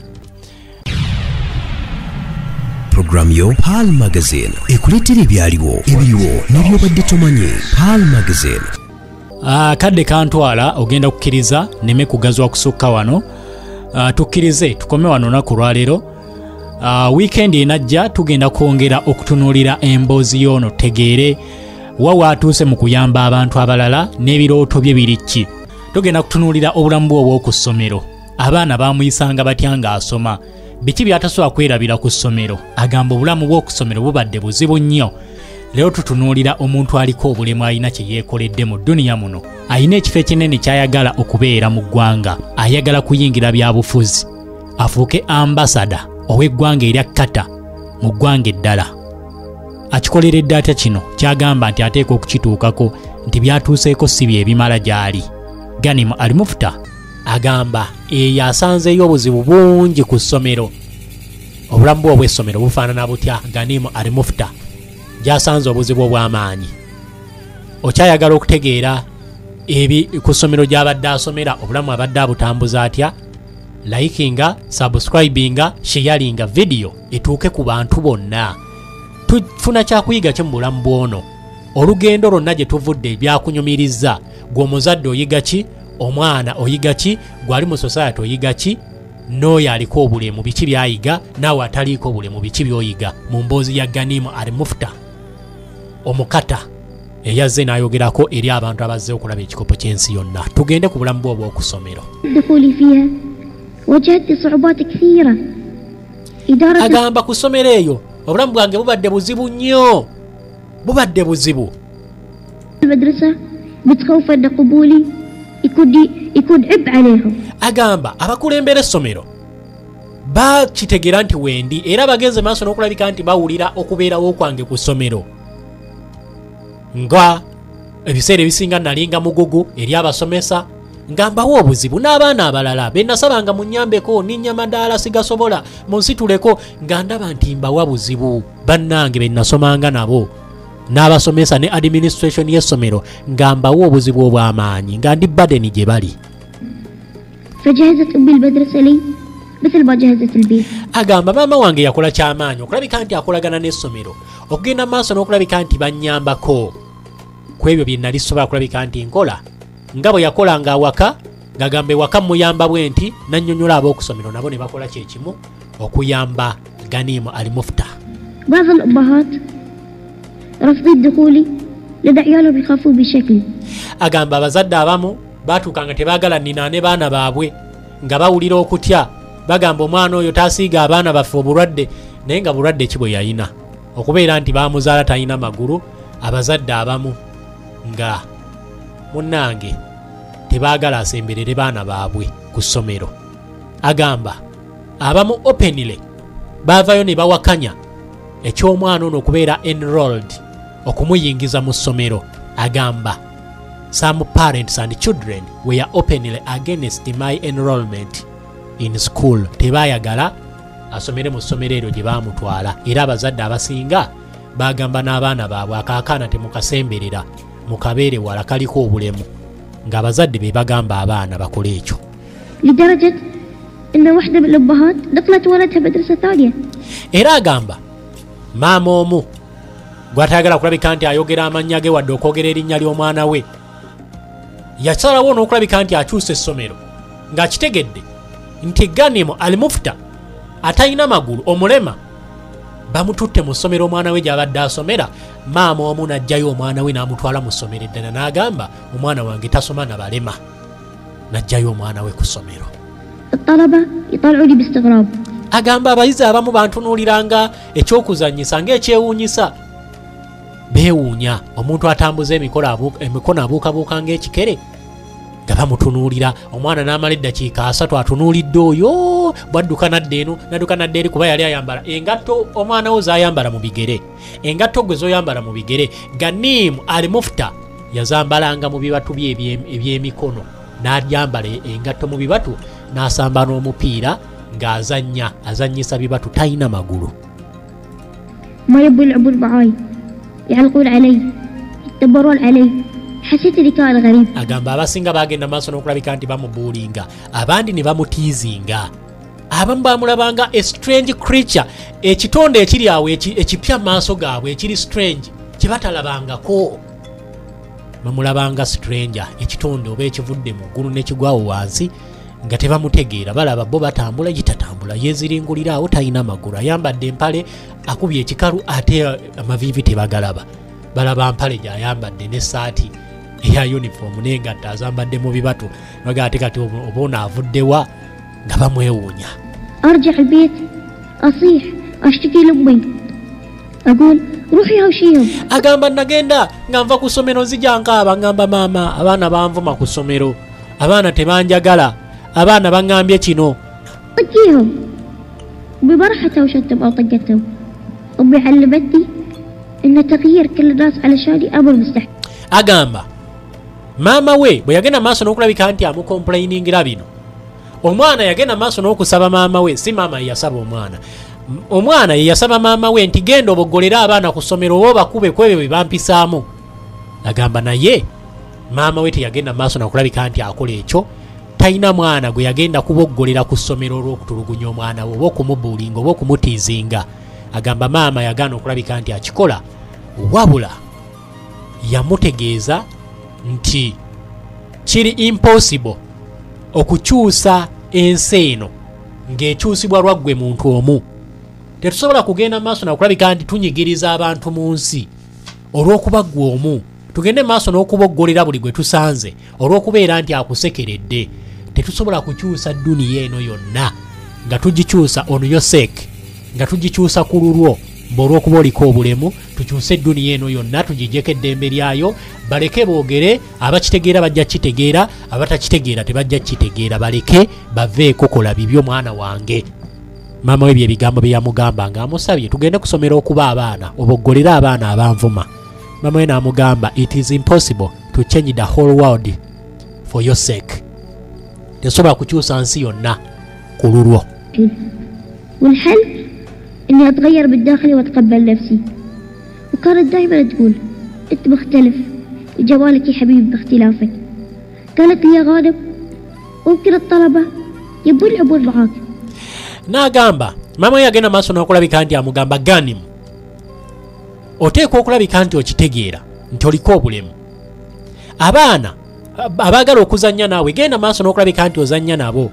Programu yo Pearl Magazine ekuleetera ebyaliwo ebiriwo n'ebyobadde tomanyi. Pearl Magazine kadde kantwala ogenda kukkiriza neme kugazwa kusukka wano tukkirize tukome wano naku lwaleero weekend enajja tugenda kwongera okutunuulira emboozi y'ono tegeere wawa atuuse mu kuyamba abantu abalala n'ebirooto bye biri ki tugenda kutunuulira obulamu bwe obw'oku ssomero abaana bamuyisanga batya ng'asoma biki byatasobola kwerabira ku ssomero agamba obulamu bw'oku ssomero bubadde buzibu nnyo leo tutunuulira omuntu aliko obulemu alina kye yeekoledde mu dduniya muno alina ekifo ekinene kyayagala okubeera mu ggwanga ayagala kuyingira byabufuzi afuuke ambasada ow'eggwanga erya Qatar mu ggwanga eddala akikoleredde atya kino kyagamba nti ateeka okukituukako nti byatuuseeko si bye ebimala gy'ali Ganimu Al-Mufta agamba eyo asanzeeyo obuzibu bungi ku ssomero obulamu bwe obw'essomero bufaanana butya Ganimu Al-Mufta gy'asanze obuzibu obw'amaanyi okyayagala okutegeera ku ssomero gy'abadde asomera obulamu abadde abutambuza atya likinga subscribinga sharinga video etuuke ku bantu bonna tufuna kyakuyiga kye mu bulamu bwono olugendo lwonna gye tuvudde ebyakunyumiriza gwe omuzadde oyiga ki omwana oyiga ki gwali mu society oyiga ki n'oyo aliko obulemu biki byayiga naawe ataliiko obulemu biki byoyiga mu mboozi ya Ganimu Al-Mufta omukata eyazze n'ayogerako eri abantu abazze okulaba ekikopo ky'ensi yonna tugende ku bulamu bwe obw'okusomero دخولي فيها واجهت صعوبات كثيرة إدارة agamba ku ssomero eyo obulamu bwange bubadde buzibu nnyo bubadde buzibu المدرسة بتخوف أن قبولي يكون عبء عليهم agamba abakulembera essomero bakitegeera nti wendi era bagenze maaso n'okulabika nti bawulira okubeerawo kwange ku ssomero nga ebiseera ebisinga nalinga mugugu eri abasomesa ngambawo obuzibu n'abaana abalala be nasabanga munnyambeko ninnya madaala sigasobola munsituleko nga ndaba nti mbawa buzibu bannange be nasomanga nabo n'abasomesa ne administration y'essomero nga mbawo obuzibu obw'amaanyi nga ndi badeni gye bali. فجهزت أمي المدرسة لي مثل ما جهزت البيت. agamba maama wange yakola kyamaanyi okulabika nti akolagana n'essomero okugenda maaso n'okulabika nti bannyambako ku ebyo bye nali sobola kulabika nti nkola nga bwe yakolanga awaka ng'agamba ewaka muyamba bwe nti nannyonnyola ab'okusomero nabo ne bakola kye kimu okuyamba Ganimu Al-Mufta. بعض الأمهات رافضين دخولي لأن عيالهم يخافوا بشكل. agamba abazadde abamu baatuukanga tebaagala ninaane baana baabwe nga bawulira okutya bagamba omwana oyo taasiiga abaana baffe obulwadde naye nga bulwadde ki bwe yalina okubeera nti baamuzaala talina magulu. Abazadde abamu nga munnange tebaagala asemberere baana baabwe ku ssomero. Agamba abamu openly baavayo ne bawakanya eky'omwana ono okubeera enrolled okumuyingiza mu ssomero. Agamba some parents and children were openly against my enrollment in school. Tebaayagala asomere mu ssomero eryo gye baamutwala era abazadde abasinga bagamba n'abaana baabwe akaakaana temukasemberera mukabeere wala kaliko obulemu ng'abazadde be bagamba abaana bakole ekyo. لدرجة إن واحدة من الأمهات نقلت ولدها مدرسة ثانية. Era agamba maama omu gw'atayagala kulabika nti ayogera amannya ge wadde okwogera erinnya ly'omwana we yasalawo n'okulabika nti akyusa essomero ng'akitegedde nti Ganimu Al-Mufta atalina magulu omulema bamututte mu ssomero omwana we gy'abadde asomera. Maama omu n'ajjayo omwana we n'amutwala mu ssomero eddala n'agamba omwana wange tasoma na balema. N'ajjayo omwana we ku ssomero. الطلبة يطلعوني باستغراب. Agamba abayizi abamu bantunuuliranga ekyokuzannyisa ng'ekyewuunyisa. Beewuunya omuntu atambuza emikono abuukabuuka ng'ekikere nga bamutunuulira. Omwana n'amala eddakiika 3 atunuulidde oyo bwadduka nadde eno nadduka nadde eri kuba yali ayambala engatto omwana wo z'ayambala mu bigere. Engatto gwe z'oyambala mu bigere Ganimu Al-Mufta yazambalanga mu bibatu bye eby'emikono n'alyambala engatto mu bibatu n'asamba n'omupiira ng'azannyisa bibatu talina magulu. ما يبوا يلعبون معاي يعلقون علي يتدبرون علي حسيت إني كان غريب. Agamba abasinga bagenda maaso n'okulabika nti bamubuulinga abandi ne bamutiizinga abamu bamulabanga a strange creature ekitonde ekiri awo ekipya maaso gaabwe ekiri strange kye batalabangako. Bamulabanga stranger ekitonde oba ekivudde mu ggulu n'ekigwawo wansi nga tebamutegeera balaba bo batambula gitatambula yeeziringulira awo talina magulu ayambadde empale akubye ekikalu ate amaviivi tebagalaba balaba mpale gy'ayambadde n'essaati eya uniform n'engatta azambadde mu bibatu bagaa ate kati oba ono avuddewa nga bamwewuunya. أرجع البيت أصيح أشتكي لأمي أقول روحي هوشيهم. Agamba nagenda nga nva ku ssomero nzija nkaaba ngamba maama abaana banvuma ku ssomero abaana tebanjagala abaana baŋŋambye kino. طقيهم ببرحة وشتم أو طقتهم. أمي علمتني إن تغيير كل الناس علشاني أمر مستحيل. Agamba maama we bwe yagenda maaso n'okulabika nti amukomplainingira bino omwana yagenda maaso n'okusaba maama we si maama yeyasaba omwana yeyasaba maama we nti genda oboggolera abaana ku ssomero oba bakube ku ebyo bye bampisaamu. Agamba naye maama we teyagenda maaso n'okulabika nti akola ekyo talina mwana gwe yagenda kuboggolera ku ssomero olw'okutulugunya omwana we oba okumubuulinga oba okumutiizinga. Agamba maama yagaana okulabika nti akikola wabula yamutegeeza nti kiri impossible okukyusa ensi eno ng'ekyusibwa lwaggwe muntu omu. Tetusobola kugenda maaso n'okulabika nti tunyigiriza abantu mu nsi olw'okuba ggwe omu tugende maaso n'okuboggolera buli gwe tusanze olw'okubeera nti akusekeredde. Tetusobola kukyusa dduniya eno yonna nga tugikyusa on your sake nga tugikyusa ku lulwo olw'okuba oliko obulemu tukyuse edduniya eno yonna tugijjeko eddembe lyayo baleke boogere abakitegeera bajja kitegeera abatakitegeera tebajja kitegeera baleke baveeko kola bibyo mwana wange. Maama we bye bigambo bye yamugamba ng'amusabye tugende kusomera okuba abaana oboggolere abaana abanvuma. Maama we n'amugamba it is impossible to change the whole world for your sake. tesobola kukyusa nsi yonna ku lulwo. والحل إني أتغير بالداخل وأتقبل نفسي. وكانت دائما تقول أنت مختلف وجمالك يا حبيبي باختلافك. قالت لي يا غانم ممكن الطلبة يبون يلعبون معاك. N'agamba mama we agenda maaso n'okulabika nti amugamba Ganimu, oteekwa okulabika nti okitegeera nti oliko obulemu. Abaana abaagala okuzannya naawe genda maaso n'okulabika nti ozannya nabo.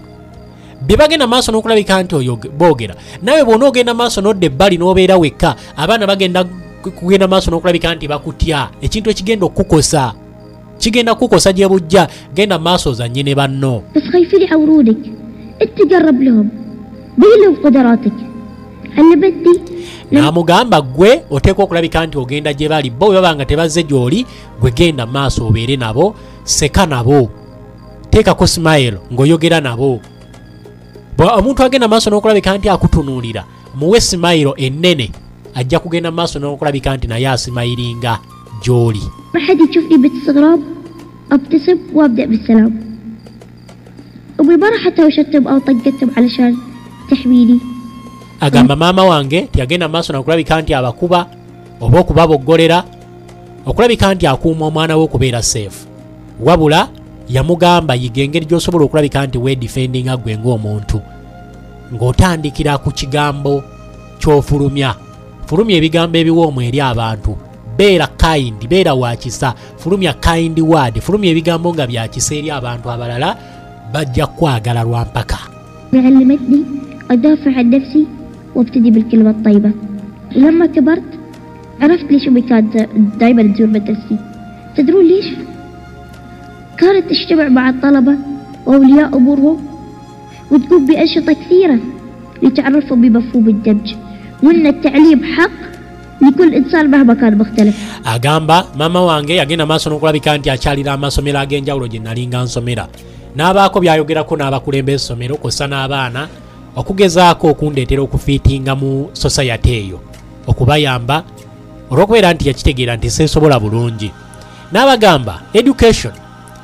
Bye bagenda maaso n'okulabika nti boogera nawe bw'ona ogenda maaso n'odda ebbali n'obeera wekka, abaana bagenda kugenda maaso n'okulabika nti bakutya. Ekintu ekigenda okukosa kigenda kukosa gye bujja. Genda maaso ozannye ne banno. بس خايفين يعورونك. أنت قرب لهم بين لهم قدراتك. علمتني. N'amugamba gwe oteekwa okulabika nti ogenda gye bali, bo bwe baba nga tebazze gy'oli gwe genda maaso obeere nabo, seka nabo, teekako smile ng'oyogera nabo. Omuntu agenda maaso n'okulabika nti akutunuulira muwe smile ennene, ajja kugenda maaso n'okulabika nti naye asimayiringa gy'oli. ما حد يشوفني باستغراب ابتسم وابدأ بالسلام. أبوي ما راح أتوشتم أو طقتم علشان تحميني. Agamba maama wange tiyagenda maaso n'okulabika nti abakuba oba okubaboggolera, okulabika nti akuuma omwana we okubeera safe. Wabula yamugamba yiga engeri gy'osobola okulabika nti weedifendinga gwe ng'omuntu, ng'otandikira ku kigambo ky'ofulumya. Fulumya ebigambo ebiwoomu eri abantu. Beera kind, beera wakisa. Fulumya kind word. Fulumya ebigambo nga byakisa eri abantu abalala bajja kwagala lwampaka. علمتني أدافع عن نفسي وابتدي بالكلمة الطيبة. ولما كبرت عرفت ليش أمي كانت دائما تزور مدرستي. تدرون ليش؟ كانت تجتمع مع الطلبة وأولياء أمورهم وتقوم بأنشطة كثيرة لتعرفهم بمفهوم الدمج وأن التعليم حق لكل إنسان مهما كان مختلف. Agamba mama wange yagenda maaso n'okulabika nti akyalira amasomero ag'enjawulo gye nalinga nsomera. N'abaako byayogerako n'abakulembeze essomero kw'ossa n'abaana okugezaako okundeetera okufiitinga mu society eyo, okubayamba olw'okubeera nti yakitegeera nti seesobola bulungi. N'abagamba education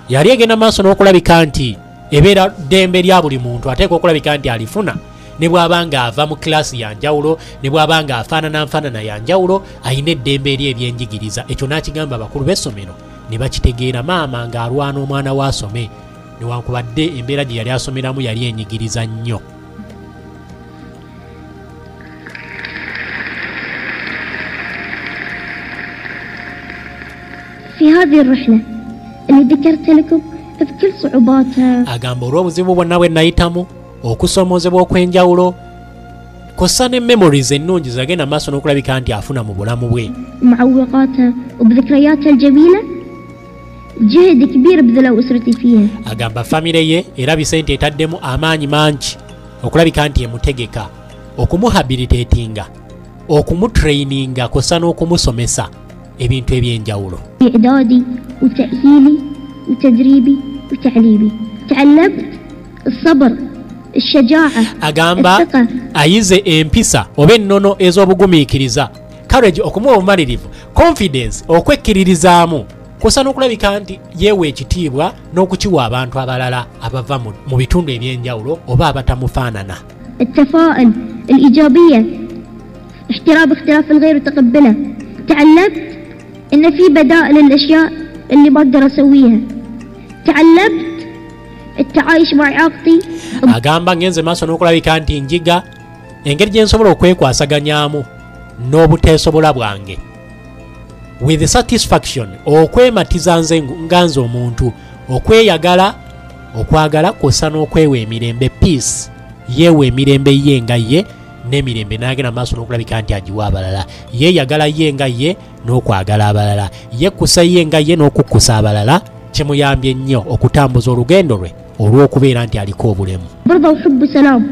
yali egenda maaso n'okulabika nti ebeera ddembe lya buli muntu, ateekwa okulabika nti alifuna ne bw'aba nga ava mu kilaasi ya njawulo, ne bw'aba nga afaanana ya njawulo, ayina eddembe eri ebyenjigiriza. Ekyo n'akigamba abakulu b'essomero ne bakitegeera. Maama ng'alwana omwana we asome, newankubadde embeera gye yali asomeramu yali enyigiriza nnyo. في هذه الرحلة اللي ذكرت لكم بكل صعوباتها. Agamba olw'obuzibu bwonna bwe nayitamu, okusoomozebwa okw'enjawulo, kw'ossa ne memories ennungi zagenda maaso n'okulabika nti afuna mu bulamu bwe. معوقاتها وبذكرياتها الجميلة جهد كبير بذل أسرتي فيها. Agamba famire ye erabise nti etaddemu amaanyi mangi okulabika nti emutegeka, okumuhabilitatinga, okumutraininga, kw'ossa n'okumusomesa ebintu ebyenjawulo. إعدادي وتأهيلي وتدريبي وتعليمي. تعلمت الصبر الشجاعة. Agamba ayize empisa oba ennono ez'obugumiikiriza, courage okumuwa obumalirivu, confidence okwekkiririzaamu, kw'ossa n'okulabika nti yeewa ekitiibwa n'okukiwa abantu abalala abava mu bitundu ebyenjawulo oba abatamufaanana. التفاؤل الإيجابية احترام اختلاف الغير وتقبله. تعلمت إن في بدائل الأشياء اللي ما أقدر أسويها. تعلمت التعايش مع إعاقتي. Agamba ngenze maaso n'okulabika nti njiga engeri gye nsobola okwekwasaganyaamu n'obuteesobola bwange, with satisfaction, okwematiza nze nga nze omuntu, okweyagala, okwagala, kw'ossa n'okwewa emirembe, peace. Yeewa emirembe ye nga ye, n'emirembe n'agenda maaso n'okulabika nti agiwa abalala. Yeeyagala ye nga ye n'okwagala abalala. Yekkusa ye nga ye n'okukkusa abalala. Kimuyambye nnyo okutambuza olugendo lwe olw'okubeera nti aliko obulemu. برضى وحب سلام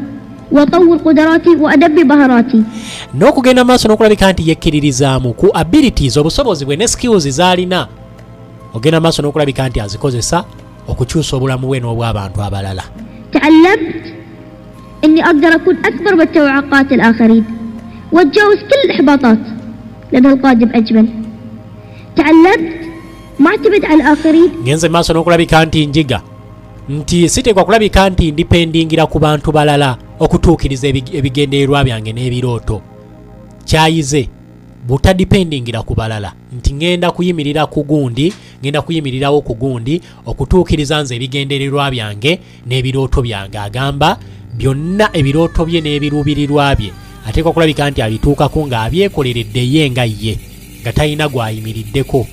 وأطور قدراتي وأدبي مهاراتي. N'okugenda maaso n'okulabika nti yekkiririzaamu ku abilities, obusobozi bwe ne skills z'alina. Ogenda maaso n'okulabika nti azikozesa okukyusa obulamu bwe n'obw'abantu abalala. تعلمت إني أقدر أكون أكبر من توقعات الآخرين وأتجاوز كل الإحباطات لأن القادم أجمل. تعلمت ما اعتمد على الآخرين. Ngenze maaso n'okulabika nti njiga nti sitekwa kulabika nti ndipendingira ku bantu balala okutuukiriza ebigendererwa byange n'ebirooto. Kyayize butadipendingira ku balala nti ngenda kuyimirira ku gundi, ngenda kuyimirirawo ku gundi okutuukiriza nze ebigendererwa byange n'ebirooto byange. Agamba byonna ebirooto bye n'ebiruubirirwa bye ateekwa kulabika nti abituukako ng'abyekoleredde ye nga ye, nga talina gw'ayimiriddeko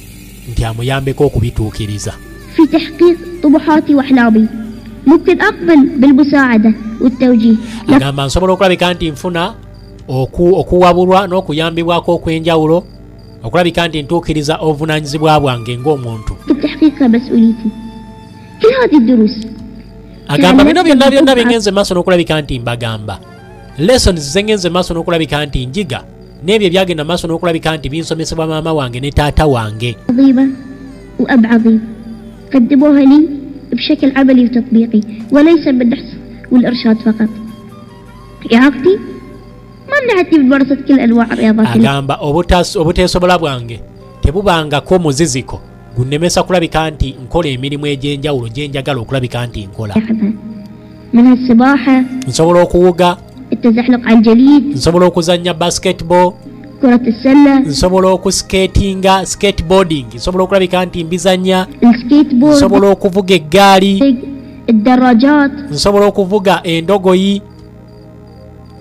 nti amuyambeko okubituukiriza. في تحقيق طموحاتي وأحلامي ممكن أقبل بالمساعدة والتوجيه. agamba nsobola okulabika nti nfuna okuwabulwa n'okuyambibwako okw'enjawulo okulabika nti ntuukiriza obuvunaanyizibwa bwange ng'omuntu. تحقيق مسؤوليتي كل هذه الدروس. agamba bino byonna byengenze maaso n'okulabika nti mbagamba lessons zengenze maaso n'okulabika nti njiga n'ebyo byagenda maaso n'okulabika nti binsomesebwa maama wange ne taata wange. عظيمة وأب عظيم قدموها لي بشكل عملي وتطبيقي وليس بالنحس والإرشاد فقط. إعاقتي ما منعتني من ممارسة كل أنواع الرياضات. agamba obuteesobola bwange tebubangako muziziko gunnemesa kulabika nti nkola emirimu egy'enjawulo gye njagala okulabika nti nkola. منها السباحة، nsobola okuwuga, التزحلق على الجليد، nsobola okuzannya basketball, كرة السلة، nsobola okuskatinga skateboarding, nsobola okulabika nti mbizannya, السكيت بورد، nsobola okuvuga eggaali, الدراجات، nsobola okuvuga endogoyi.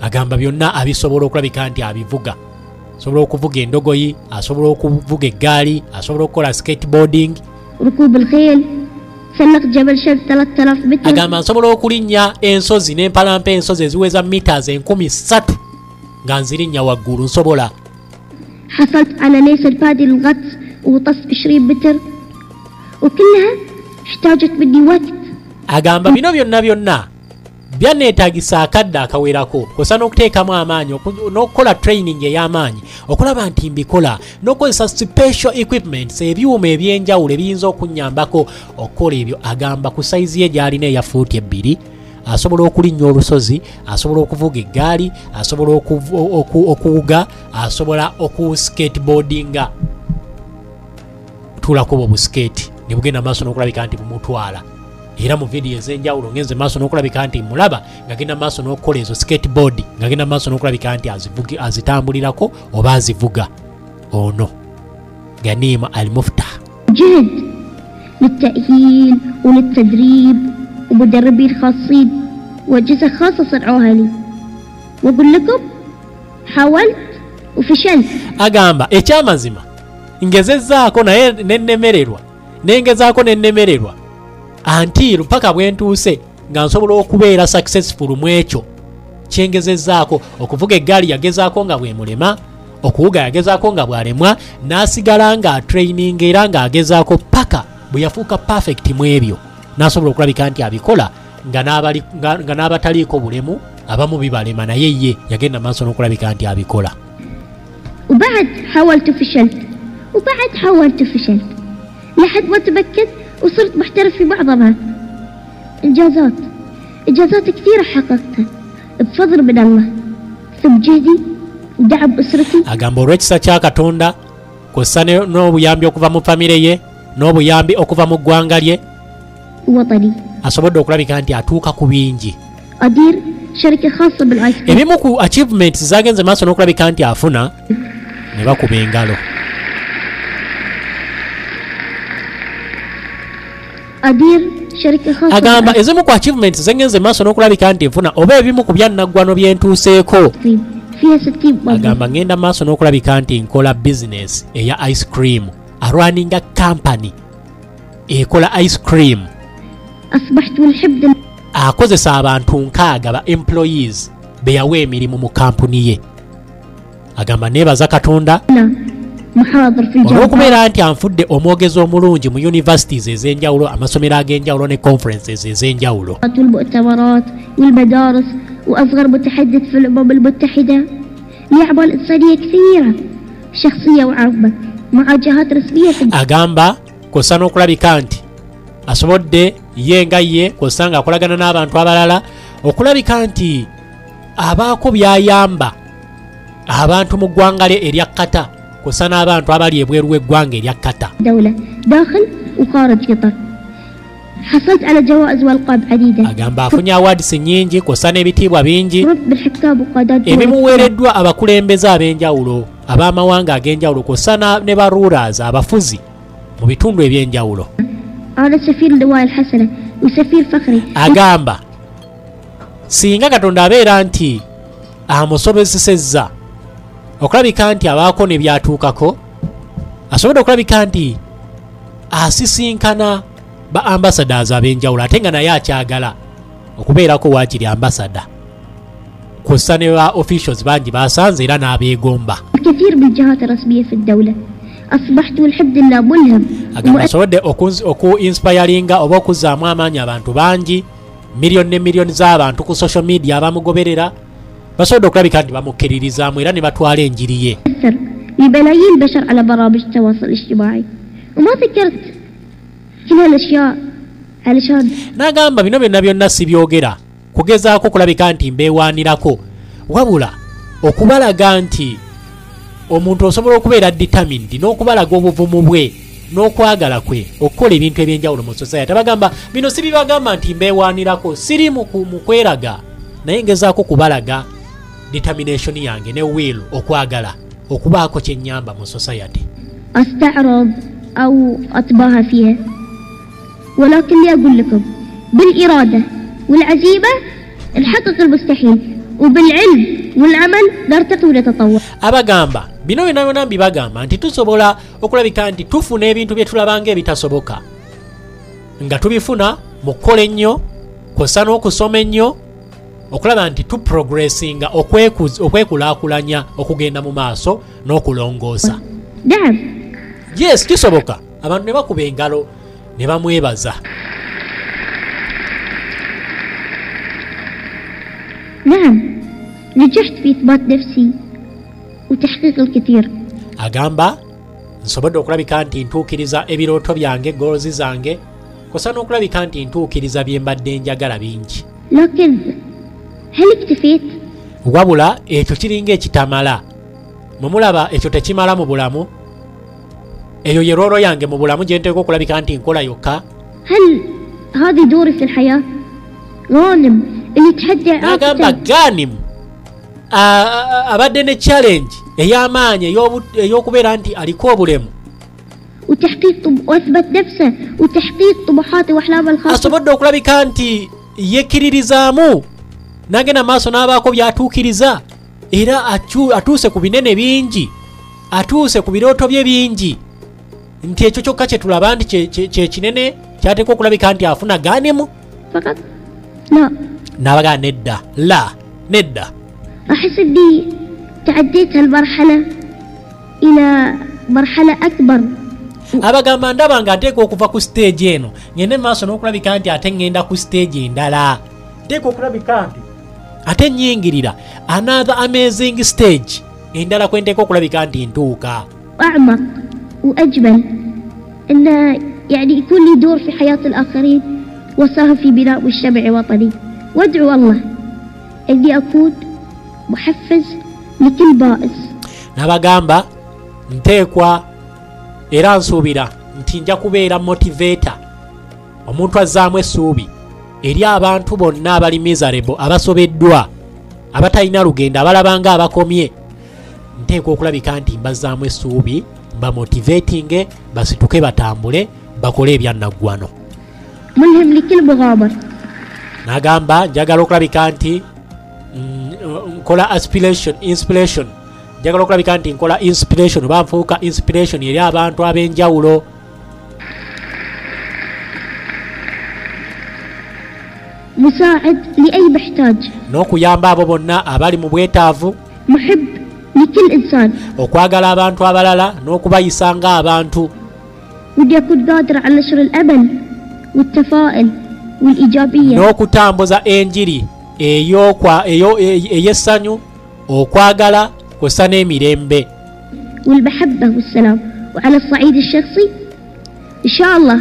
agamba byonna abisobola okulabika nti abivuga. asobola okuvuga endogoyi, asobola okuvuga eggaali, asobola okukola skateboarding, ركوب الخيل، سلق جبل شمس 3000 متر. agamba nsobola okulinnya ensozi n'empalampa ensozi eziweza meters 3000 nga nzirinnya waggulu nsobola. حصلت على ليس البادي للغطس وغطست 20 متر وكلها احتاجت مني وقت. agamba bino byonna byanneetagisa akadde akawerako kosa n'okuteekamu amaanyi n'okukola training ey'amaanyi okulaba nti mbikola n'okozesa special equipments ebyuma ebyenjawulo ebiyinza okunnyambako okukola ebyo. agamba ku sayizi ye gy'alina eya fuuti 2 asobola okulinnya olusozi, asobola okuvuga eggaali, asobola okuwuga, asobola okuskateboardinga. tuulakuba obuskate ne bugenda maaso n'okulabika nti bumutwala. era mu vidiyo ez'enjawulo ngenze maaso n'okulabika nti mulaba ng'agenda maaso n'okukola ezo skateboard, ng'agenda maaso n'okulabika nti azitambulirako oba azivuga. ono Ghanima Al-Muftah. جهد للتأهيل وللتدريب ومدربين خاصين وأجهزة خاصة صنعوها لي وأقول لكم حاولت وفشلت. agamba ekyamazima ngezezzaako naye nennemererwa anti mpaka bwe ntuuse nga nsobola okubeera successful mu ekyo kyengezezzaako. okuvuga eggaali yagezaako nga bwe mulema, okuwuga yagezaako nga bwalemwa, n'asigala nga training era ng'agezaako paka bwe yafuuka perfect mu ebyo n'asobola okulabika nti abikola nga n'abataliiko bulemu abamu bibalema naye ye yagenda maaso n'okulabika nti abikola. وبعد حاولت وفشلت وبعد حاولت وفشلت لحد ما تمكنت وصرت محترف في معظمها. إنجازات كثيرة حققتها بفضل من الله ثم جهدي ودعم أسرتي. agamba olw'ekisa kya Katonda kw'ossa n'obuyambi okuva mu famire ye n'obuyambi okuva mu ggwanga lye وطني. asobodde okulabika nti atuuka ku bingi. أدير شركة خاصة بالآيس كريم. ebimu ku achievements zagenze maaso n'okulabika nti afuna ne bakuba engalo. أدير شركة خاصة agamba ezimu ku achievements zengenze maaso n'okulabika nti nfuna oba ebimu ku byannaggwano bye ntuuseeko. فيها 60 موظف. agamba ngenda maaso n'okulabika nti nkola business eya ice cream, arwaninga company ekola ice cream. أصبحت والحمد akozesa abantu 6 ba employees be yawa emirimu mu kampuni ye. agamba neebaza Katonda لله محاضر في الجامعة. olw'okubeera nti anfudde omwogezi omulungi mu universities ez'enjawulo, amasomero ag'enjawulo ne conferences ez'enjawulo. والمؤتمرات والمدارس وأصغر متحدث في الأمم المتحدة لأعمال إنسانية كثيرة شخصية وعامة مع جهات رسمية في agamba kw'ossa n'okulabika nti asobodde ye nga ye kw'ossa ng'akolagana n'abantu abalala okulabika nti abaako by'ayamba abantu mu ggwanga lye erya Qatar kw'ossa n'abantu abali ebweru w'eggwanga erya Qatar. دولة داخل وخارج قطر حصلت على جوائز والقاب عديدة. agamba afunye awards nyingi kosa n'ebitiibwa bingi بالحكام وقادات ebimuweereddwa abakulembeze ab'enjawulo ab'amawanga ag'enjawulo kosa ne ba rulers abafuzi mu bitundu eby'enjawulo. أنا سفير اللواء الحسنة وسفير فخري. agamba singa Katonda abeera nti amusobozesezza okulabika nti abaako ne byatuukako, asobodde okulabika nti asisinkana ba ambassadors ab'enjawulo ate nga naye akyagala okubeerako waakiri ambassador, kw'ossa ne ba officials bangi basanze era n'abeegomba. الكثير من الجهات الرسمية في الدولة أصبحت والحمد لله ملهم. agamba asobodde okuinspiringa oba okuzzaamu amaanyi abantu bangi, miliyoni ne miliyoni z'abantu ku social media abamugoberera basobodde okulabika nti bamukkiririzaamu era ne batwala enjiri ye. لملايين البشر على برامج التواصل الاجتماعي وما ذكرت كل هالاشياء علشان n'agamba bino byonna sibyogera kugezaako kulabika nti mbeewaanirako, wabula okubalaga nti omuntu osobola okubeera determined n'okubalaga obuvumu bwe n'okwagala kwe okukola ebintu eby'enjawulo mu society. Abagamba bino sibibagamba nti mbeewaanirako, siri mu kweraga, naye ngezaako kubalaga determination yange ne will, okwagala okubaako kyennyamba mu society. أستعرض أو أتباهى فيها، ولكن لي أقول لكم بالإرادة والعزيمة نحقق المستحيل، وبالعلم والعمل نرتقي ونتطور. abagamba bino byonna mbibagamba nti tusobola okulabika nti tufuna ebintu bye tulabanga ebitasoboka nga tubifuna mu kukola ennyo kw'ossa n'okusoma ennyo okulaba nti tuprogressinga okwekulaakulanya okugenda mu maaso n'okulongoosa. نعم. yes kisoboka. abantu ne bakuba engalo ne bamwebaza. نعم نجحت في إثبات نفسي وتحقيق الكثير. agamba nsobodde okulabika nti ntuukiriza ebirooto byange, goals zange, kw'ossa n'okulabika nti ntuukiriza bye mbadde njagala bingi. لكن هل اكتفيت؟ wabula ekyo kiringa ekitamala. mwe mulaba ekyo tekimala mu bulamu. eyo ye roolo yange mu bulamu gye nteeka okulabika nti nkola yokka. هل هذه دوري في الحياة؟ غانم اللي تحدى n'agamba Ghanim abadde ne challenge ey'amaanyi ey'okubeera nti aliko obulemu, وتحقيق واثبت نفسه وتحقيق طموحاته واحلامه الخاصه. asobodde okulabika nti yekkiririzaamu n'agenda maaso n'abaako by'atuukiriza era atuuse ku binene bingi, atuuse ku birooto bye bingi, nti ekyo kyokka kye tulaba nti kye kinene kyateeka okulabika nti afuna Ganimu. فقط لا. n'abagaa nedda, la nedda. أحس إني تعديت هالمرحلة إلى مرحلة أكبر. abagamba ndaba nga nteeka okuva ku stage eno ngende maaso n'okulabika nti ate ngenda ku stage endala, nteeka okulabika nti ate nyingirira another amazing stage endala kwe nteeka okulabika nti ntuuka. أعمق وأجمل إن يعني يكون لي دور في حياة الآخرين وساهم في بناء مجتمع وطني، وأدعو الله إني أكون محفز لكل بائس. n'abagamba nteekwa era nsuubira nti nja kubeera motivator, omuntu azzaamu essuubi eri abantu bonna abali miserable, abasobeddwa, abatalina lugendo, abalabanga abakomye. nteekwa okulabika nti mbazzaamu essuubi, bamotivatinge, basituke batambule, bakole ebyannaggwano. ملهم لكل مغامر. n'agamba njagala okulabika nti nkola inspiration, njagala okulabika nti nkola inspiration oba nfuuka inspiration eri abantu ab'enjawulo. مساعد لأي محتاج. n'okuyamba abo bonna abali mu bwetaavu. محب لكل إنسان. okwagala abantu abalala n'okubayisanga abantu. ودي أكون قادر على نشر الأمل والتفاؤل والإيجابية. n'okutambuza enjiri ey'essanyu, okwagala kw'ossa n'emirembe. والمحبة والسلام. وعلى الصعيد الشخصي إن شاء الله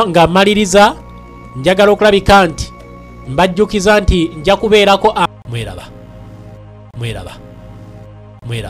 nga mmaliriza njagala okulabika nti mbajjukiza nti nja kubeerako mweraba